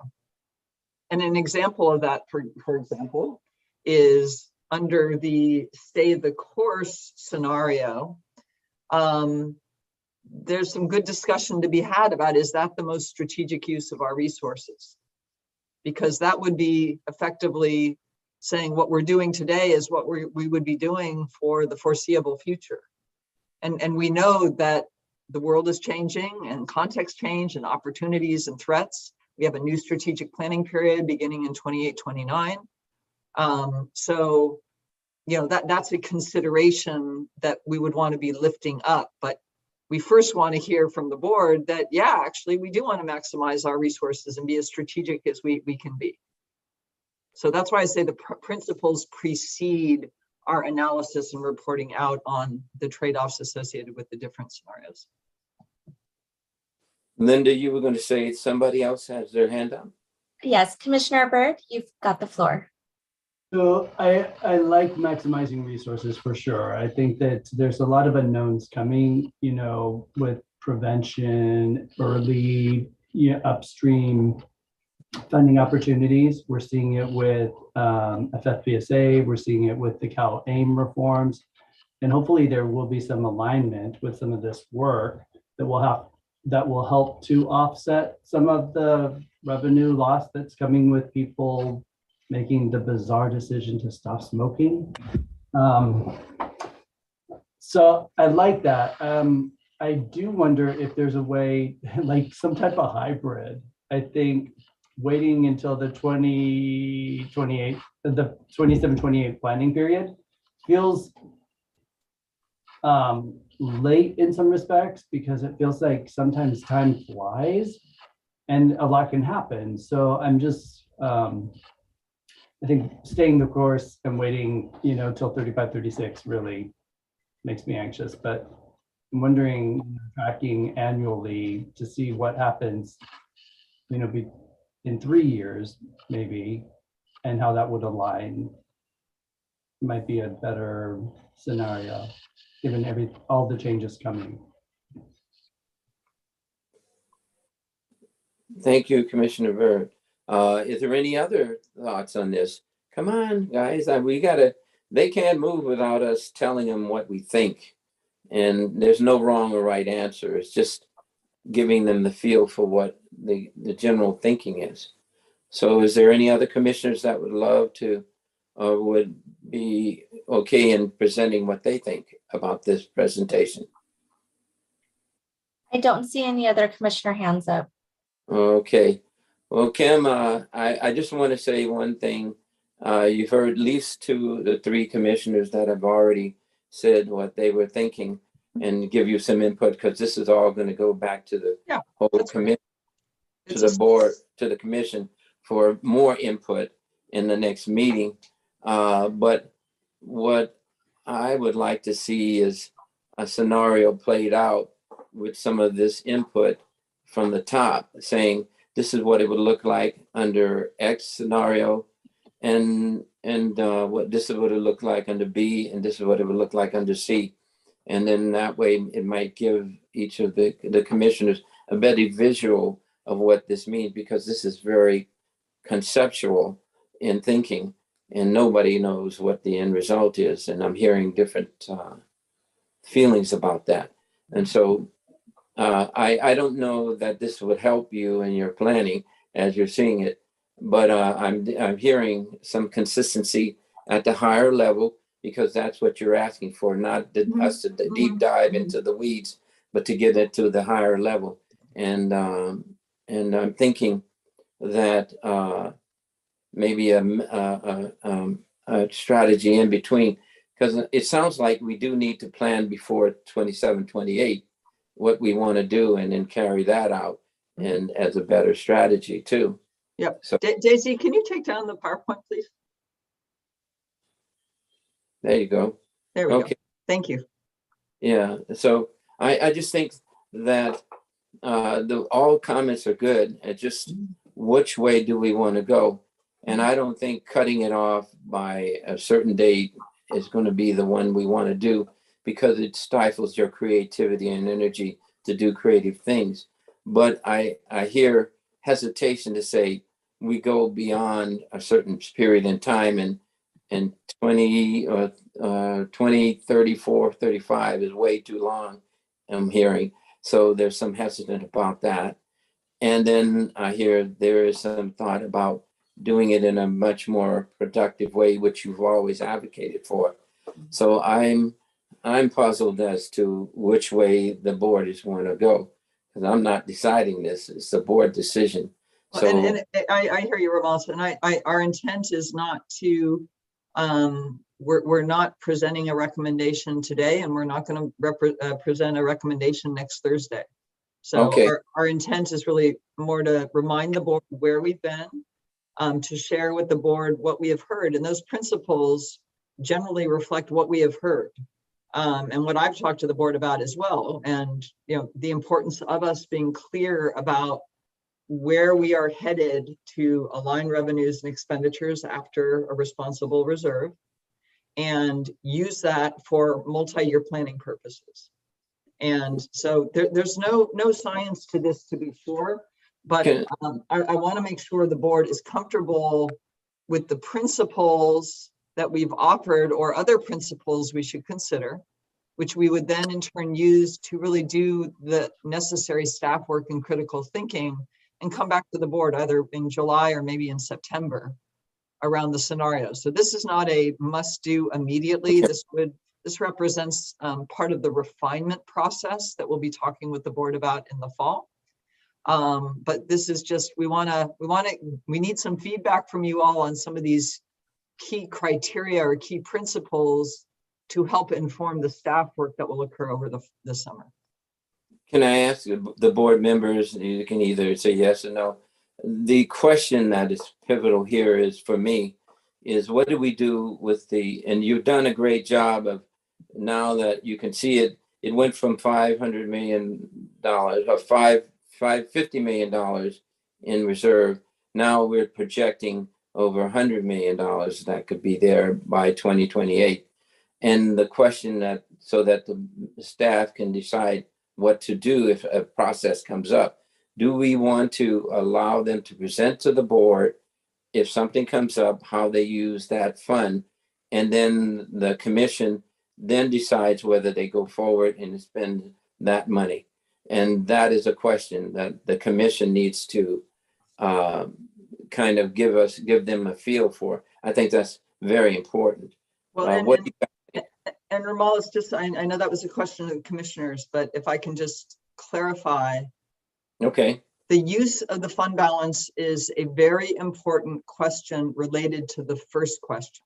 And an example of that, for example, is under the stay the course scenario. There's some good discussion to be had about, is that the most strategic use of our resources? Because that would be effectively saying what we're doing today is what we would be doing for the foreseeable future. And we know that the world is changing and context change and opportunities and threats. We have a new strategic planning period beginning in 28, 29. So, that's a consideration that we would want to be lifting up. But we first want to hear from the board that, yeah, actually, we do want to maximize our resources and be as strategic as we can be. So that's why I say the principles precede our analysis and reporting out on the trade-offs associated with the different scenarios. Linda, you were going to say somebody else has their hand up? Yes, Commissioner Byrd, you've got the floor. So I like maximizing resources for sure. I think that there's a lot of unknowns coming, with prevention, early, upstream funding opportunities. We're seeing it with FFPSA. We're seeing it with the CalAIM reforms. And hopefully there will be some alignment with some of this work that will help to offset some of the revenue loss that's coming with people making the bizarre decision to stop smoking. So I like that. I do wonder if there's a way, like some type of hybrid. I think waiting until the 2028, the 27-28 planning period feels late in some respects, because it feels like sometimes time flies and a lot can happen. So I'm just, I think staying the course and waiting, till 35, 36 really makes me anxious, but I'm wondering, tracking annually to see what happens, in 3 years, maybe, and how that would align might be a better scenario, given all the changes coming. Thank you, Commissioner Byrd. Is there any other thoughts on this? Come on, guys, they can't move without us telling them what we think. And there's no wrong or right answer. It's just giving them the feel for what the general thinking is. So is there any other commissioners that would love to, or would be okay in presenting what they think about this presentation? I don't see any other commissioner hands up. Okay. Well, Kim, I just want to say one thing. You've heard at least 2 of the 3 commissioners that have already said what they were thinking and give you some input, because this is all going to go back to the whole commission, to the board, to the commission for more input in the next meeting. But what I would like to see is a scenario played out with some of this input from the top, saying this is what it would look like under X scenario, and what this is what it looked like under B, and this is what it would look like under C. And then that way it might give each of the commissioners a better visual of what this means, because this is very conceptual in thinking and nobody knows what the end result is. And I'm hearing different feelings about that. And so I don't know that this would help you in your planning as you're seeing it, but I'm hearing some consistency at the higher level, because that's what you're asking for, not us to deep dive into the weeds, but to get it to the higher level. And I'm thinking that maybe a strategy in between, because it sounds like we do need to plan before 27-28 what we want to do, and then carry that out and as a better strategy too. Yep. So Daisy, can you take down the PowerPoint, please? there you go. There we go. Thank you. Yeah. So I just think that all comments are good. It's just which way do we want to go? And I don't think cutting it off by a certain date is going to be the one we want to do, because it stifles your creativity and energy to do creative things. But I hear hesitation to say we go beyond a certain period in time, and 34, 35 is way too long, I'm hearing. So there's some hesitant about that. And then I hear there is some thought about doing it in a much more productive way, which you've always advocated for. So I'm puzzled as to which way the board is going to go, because I'm not deciding this. It's a board decision. So and I hear you, Ramos, and our intent is not to, we're not presenting a recommendation today, and we're not going to present a recommendation next Thursday. So our intent is really more to remind the board where we've been, to share with the board what we have heard, and those principles generally reflect what we have heard, and what I've talked to the board about as well. And the importance of us being clear about where we are headed to align revenues and expenditures after a responsible reserve, and use that for multi-year planning purposes. And so there's no science to this, to be sure, but I want to make sure the board is comfortable with the principles that we've offered, or other principles we should consider, which we would then in turn use to really do the necessary staff work and critical thinking, and come back to the board either in July or maybe in September around the scenario. So this is not a must do immediately. This would This represents part of the refinement process that we'll be talking with the board about in the fall. But this is just, we need some feedback from you all on some of these key criteria or key principles to help inform the staff work that will occur over the summer. Can I ask the board members, you can either say yes or no. The question that is pivotal here is, for me, is what do we do with and you've done a great job of, now that you can see it, it went from $500 million or $50 million in reserve. Now we're projecting over $100 million that could be there by 2028. And the question so that the staff can decide what to do if a process comes up. Do we want to allow them to present to the board if something comes up, how they use that fund, and then the commission then decides whether they go forward and spend that money? And that is a question that the commission needs to kind of give them a feel for. I think that's very important. Well, and Ramal, it's just, I know that was a question of the commissioners, but if I can just clarify. Okay. The use of the fund balance is a very important question related to the first question.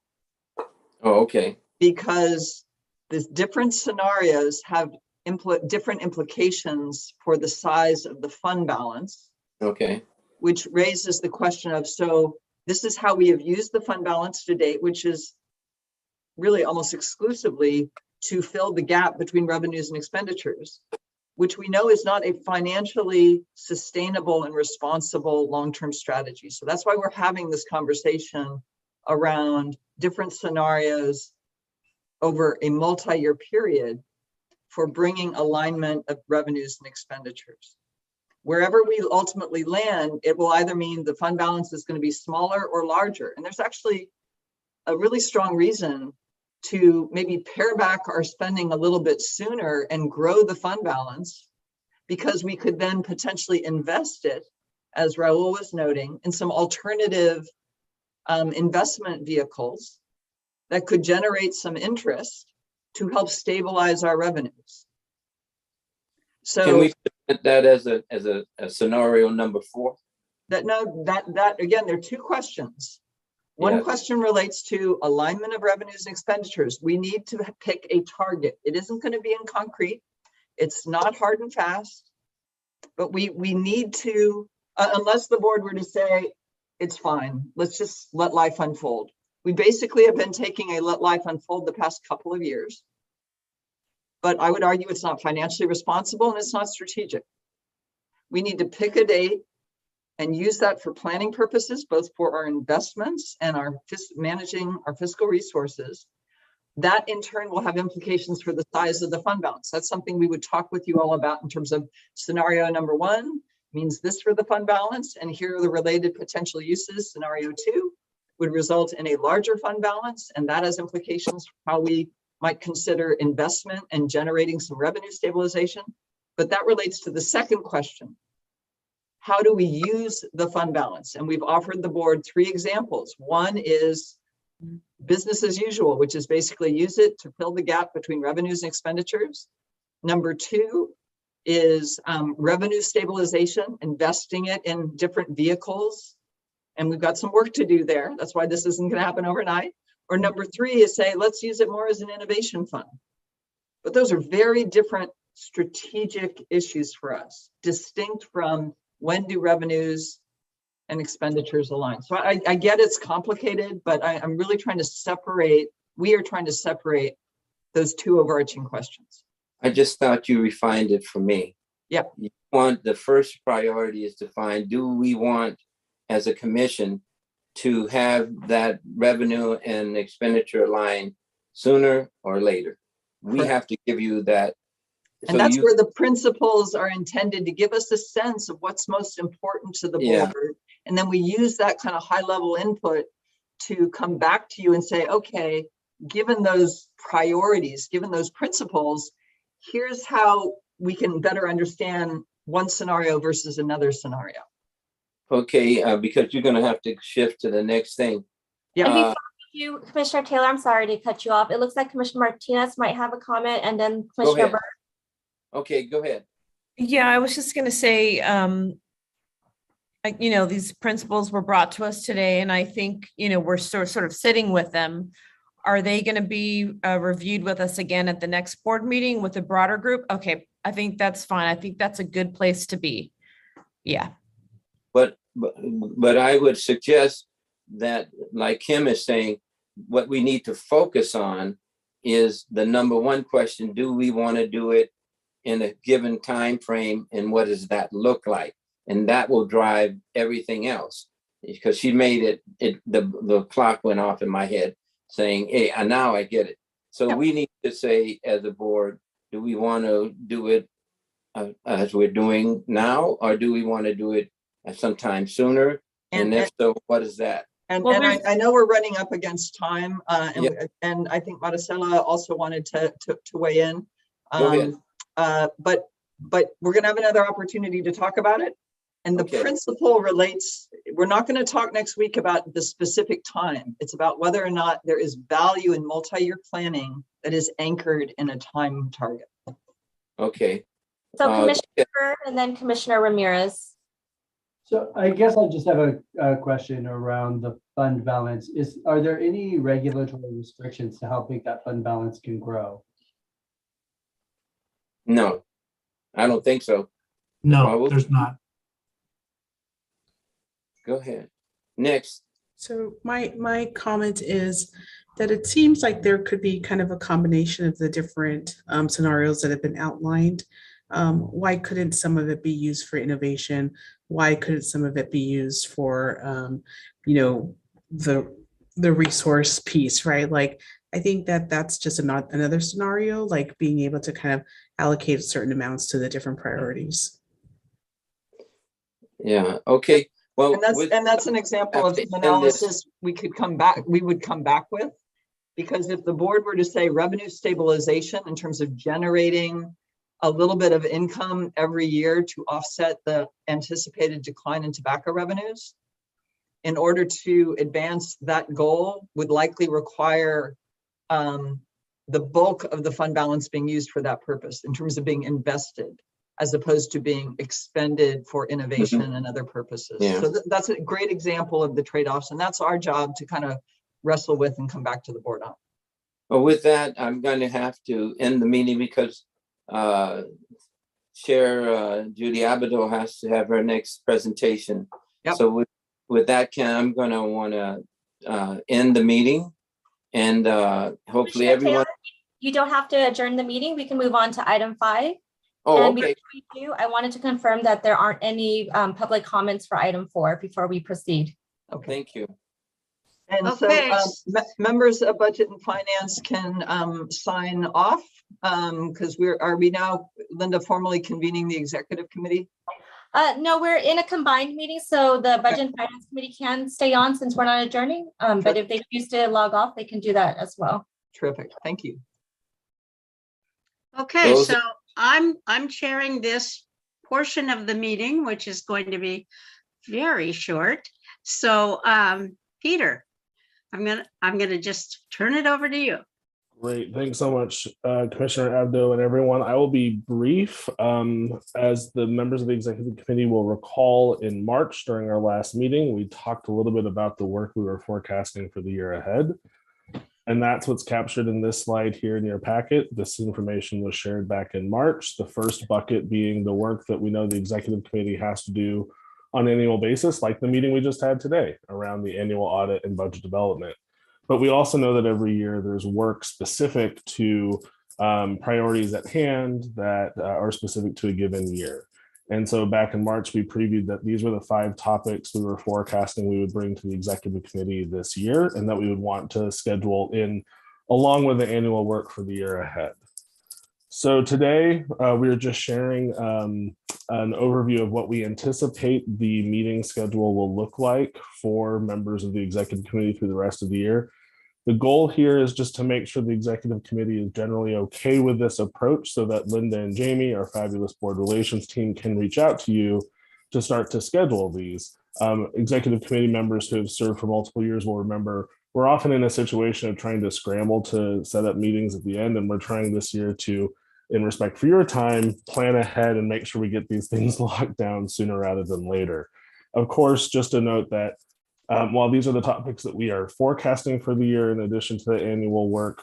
Oh, okay. Because the different scenarios have different implications for the size of the fund balance. Okay. Which raises the question of, so this is how we have used the fund balance to date, which is really almost exclusively to fill the gap between revenues and expenditures, which we know is not a financially sustainable and responsible long-term strategy. So that's why we're having this conversation around different scenarios over a multi-year period for bringing alignment of revenues and expenditures. Wherever we ultimately land, it will either mean the fund balance is going to be smaller or larger. And there's actually a really strong reason to maybe pare back our spending a little bit sooner and grow the fund balance, because we could then potentially invest it, as Raul was noting, in some alternative investment vehicles that could generate some interest to help stabilize our revenues. So can we put that as a scenario number 4? That again, there are two questions. One question relates to alignment of revenues and expenditures. We need to pick a target. It isn't going to be in concrete. It's not hard and fast, but we need to, unless the board were to say, it's fine, let's just let life unfold. We basically have been taking a let life unfold the past couple of years, but I would argue it's not financially responsible and it's not strategic. We need to pick a date and use that for planning purposes, both for our investments and our managing our fiscal resources. That in turn will have implications for the size of the fund balance. That's something we would talk with you all about in terms of scenario number 1 means this for the fund balance, and here are the related potential uses. Scenario 2 would result in a larger fund balance, and that has implications for how we might consider investment and generating some revenue stabilization. But that relates to the second question. How do we use the fund balance? And we've offered the board 3 examples. One is business as usual, which is basically use it to fill the gap between revenues and expenditures. Number 2 is revenue stabilization, investing it in different vehicles. And we've got some work to do there. That's why this isn't going to happen overnight. Or number 3 is say, let's use it more as an innovation fund. But those are very different strategic issues for us, distinct from when do revenues and expenditures align. So I get it's complicated, but I'm really trying to separate, we are trying to separate those 2 overarching questions. I just thought you refined it for me. Yeah. You want, the first priority is to find, do we want as a commission to have that revenue and expenditure line sooner or later? We Correct. have to give you that. And that's where the principles are intended to give us a sense of what's most important to the board. Yeah. And then we use that kind of high level input to come back to you and say, okay, given those priorities, given those principles, here's how we can better understand one scenario versus another scenario. Okay, because you're going to have to shift to the next thing. Yeah. you, Commissioner Taylor. I'm sorry to cut you off. It looks like Commissioner Martinez might have a comment and then Go Commissioner ahead. Burr. Okay, go ahead. Yeah, I was just gonna say, these principles were brought to us today, and I think, we're sort of sitting with them. Are they gonna be reviewed with us again at the next board meeting with a broader group? Okay, I think that's fine. I think that's a good place to be. Yeah. But I would suggest that, like Kim is saying, what we need to focus on is the number one question: do we want to do it in a given time frame, and what does that look like? And that will drive everything else. Because she made the clock went off in my head saying, hey, and now I get it. So we need to say as a board, do we want to do it as we're doing now, or do we want to do it at sometime sooner? And if so, what is that? And, Well, I know we're running up against time, and I think Maricela also wanted to weigh in. Go ahead. But we're going to have another opportunity to talk about it. And the principle relates, we're not going to talk next week about the specific time. It's about whether or not there is value in multi-year planning that is anchored in a time target. Okay. So Commissioner Burr and then Commissioner Ramirez. So I guess I just have a question around the fund balance. Are there any regulatory restrictions to how big that fund balance can grow? No, I don't think so. No, there's not. Go ahead. Next. So my comment is that it seems like there could be kind of a combination of the different scenarios that have been outlined. Why couldn't some of it be used for innovation? Why couldn't some of it be used for, the resource piece, right? Like, I think that's just another scenario, like being able to kind of allocate certain amounts to the different priorities. Yeah. Okay. Well, and that's an example of some analysis we would come back with, because if the board were to say revenue stabilization in terms of generating a little bit of income every year to offset the anticipated decline in tobacco revenues, in order to advance that goal would likely require the bulk of the fund balance being used for that purpose in terms of being invested, as opposed to being expended for innovation and other purposes. Yeah. So that's a great example of the trade-offs, and that's our job to kind of wrestle with and come back to the board on. Well, with that, I'm going to have to end the meeting because Chair Judy Abado has to have her next presentation. Yep. So with that, Ken, I'm going to want to end the meeting, and hopefully everyone. Taylor, you don't have to adjourn the meeting. We can move on to item 5. Oh, and okay. before we do, I wanted to confirm that there aren't any public comments for item 4 before we proceed. Okay. Thank you. And Okay. so members of Budget and Finance can sign off, because are we now, Linda, formally convening the executive committee? No, we're in a combined meeting, so the Budget and Finance Committee can stay on since we're not adjourning. But if they choose to log off, they can do that as well. Terrific. Thank you. Okay, so I'm chairing this portion of the meeting, which is going to be very short. So Peter, I'm gonna just turn it over to you. Great, thanks so much, Commissioner Abdo and everyone. I will be brief. As the members of the executive committee will recall, in March during our last meeting, we talked a little bit about the work we were forecasting for the year ahead. And that's what's captured in this slide here in your packet. This information was shared back in March, the first bucket being the work that we know the executive committee has to do on an annual basis, like the meeting we just had today around the annual audit and budget development. But we also know that every year there's work specific to priorities at hand that are specific to a given year. And so back in March, we previewed that these were the 5 topics we were forecasting we would bring to the executive committee this year, and that we would want to schedule in along with the annual work for the year ahead. So today we are just sharing an overview of what we anticipate the meeting schedule will look like for members of the executive committee through the rest of the year. The goal here is just to make sure the executive committee is generally okay with this approach so that Linda and Jamie, our fabulous board relations team, can reach out to you to start to schedule these. Executive committee members who have served for multiple years will remember we're often in a situation of trying to scramble to set up meetings at the end. And we're trying this year to, in respect for your time, plan ahead and make sure we get these things locked down sooner rather than later. Of course, just to note that while these are the topics that we are forecasting for the year, in addition to the annual work,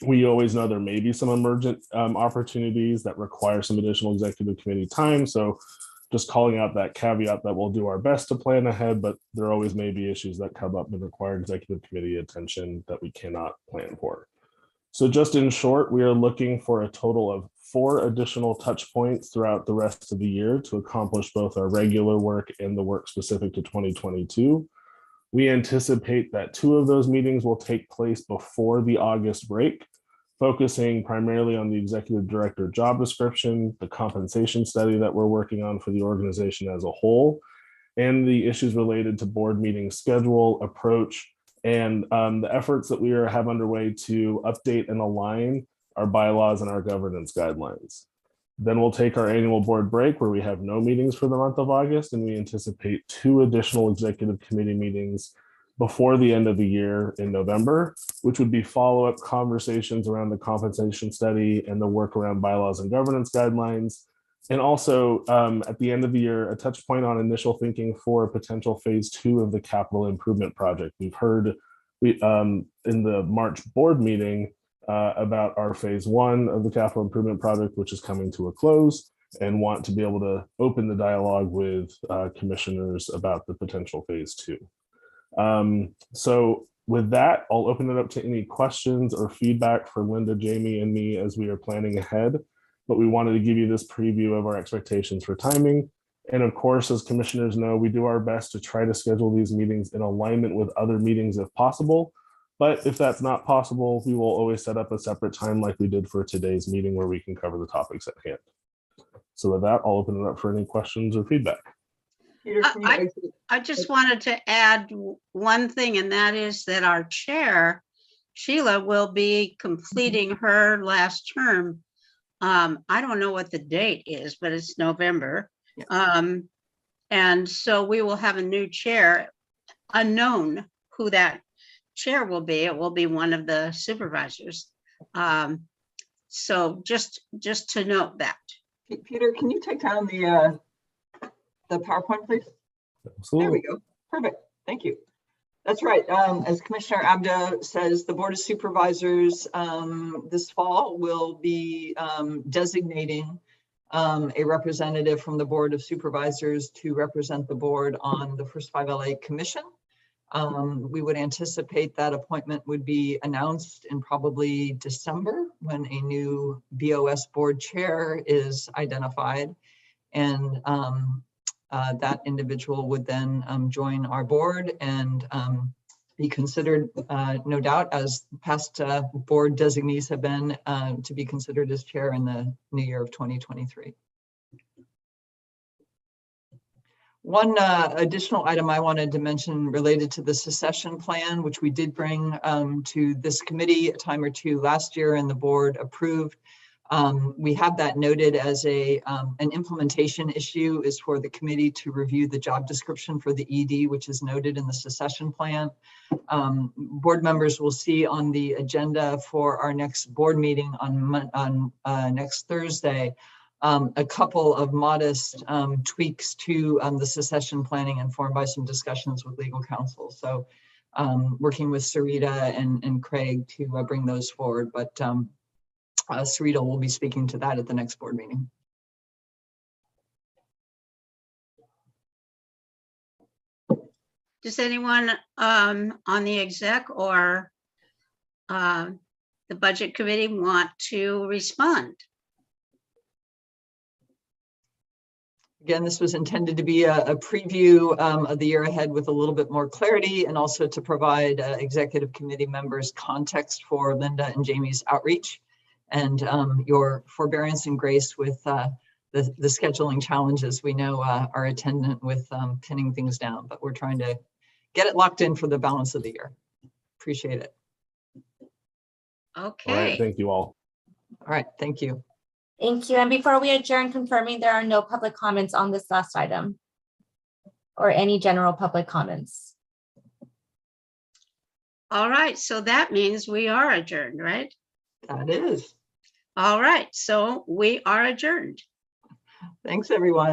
we always know there may be some emergent opportunities that require some additional executive committee time. So just calling out that caveat that we'll do our best to plan ahead, but there always may be issues that come up and require executive committee attention that we cannot plan for. So just in short, we are looking for a total of 4 additional touch points throughout the rest of the year to accomplish both our regular work and the work specific to 2022. We anticipate that 2 of those meetings will take place before the August break, focusing primarily on the executive director job description, the compensation study that we're working on for the organization as a whole, and the issues related to board meeting schedule, approach, and the efforts that we have underway to update and align our bylaws and our governance guidelines. Then we'll take our annual board break where we have no meetings for the month of August, and we anticipate 2 additional executive committee meetings before the end of the year in November, which would be follow-up conversations around the compensation study and the work around bylaws and governance guidelines. And also at the end of the year, a touch point on initial thinking for a potential phase 2 of the capital improvement project. We've heard in the March board meeting about our phase 1 of the capital improvement project, which is coming to a close, and want to be able to open the dialogue with commissioners about the potential phase 2. So with that, I'll open it up to any questions or feedback for Linda, Jamie, and me as we are planning ahead. But we wanted to give you this preview of our expectations for timing. And of course, as commissioners know, we do our best to try to schedule these meetings in alignment with other meetings if possible. But if that's not possible, we will always set up a separate time like we did for today's meeting where we can cover the topics at hand. So with that, I'll open it up for any questions or feedback. I just wanted to add one thing, and that is that our chair, Sheila, will be completing her last term. I don't know what the date is, but it's November. And so we will have a new chair, unknown who that chair will be. It will be one of the supervisors. So just to note that. Peter, can you take down the PowerPoint, please? Absolutely. There we go. Perfect. Thank you. That's right. As Commissioner Abdo says, the Board of Supervisors this fall will be designating a representative from the Board of Supervisors to represent the board on the First 5 LA Commission. We would anticipate that appointment would be announced in probably December when a new BOS board chair is identified. And that individual would then join our board and be considered, no doubt, as past board designees have been, to be considered as chair in the new year of 2023. One additional item I wanted to mention related to the succession plan, which we did bring to this committee a time or two last year and the board approved. We have that noted as an implementation issue is for the committee to review the job description for the ED, which is noted in the succession plan. Board members will see on the agenda for our next board meeting on next Thursday, a couple of modest tweaks to the succession planning informed by some discussions with legal counsel. So working with Sarita and Craig to bring those forward, but Sarita will be speaking to that at the next board meeting. Does anyone on the exec or the budget committee want to respond? Again, this was intended to be a preview of the year ahead with a little bit more clarity and also to provide executive committee members context for Linda and Jamie's outreach and your forbearance and grace with the scheduling challenges we know are attendant with pinning things down, but we're trying to get it locked in for the balance of the year. Appreciate it. Okay. All right, thank you all. All right, thank you. Thank you. And before we adjourn, confirming there are no public comments on this last item or any general public comments. All right, so that means we are adjourned, right? That is. All right, so we are adjourned. Thanks, everyone.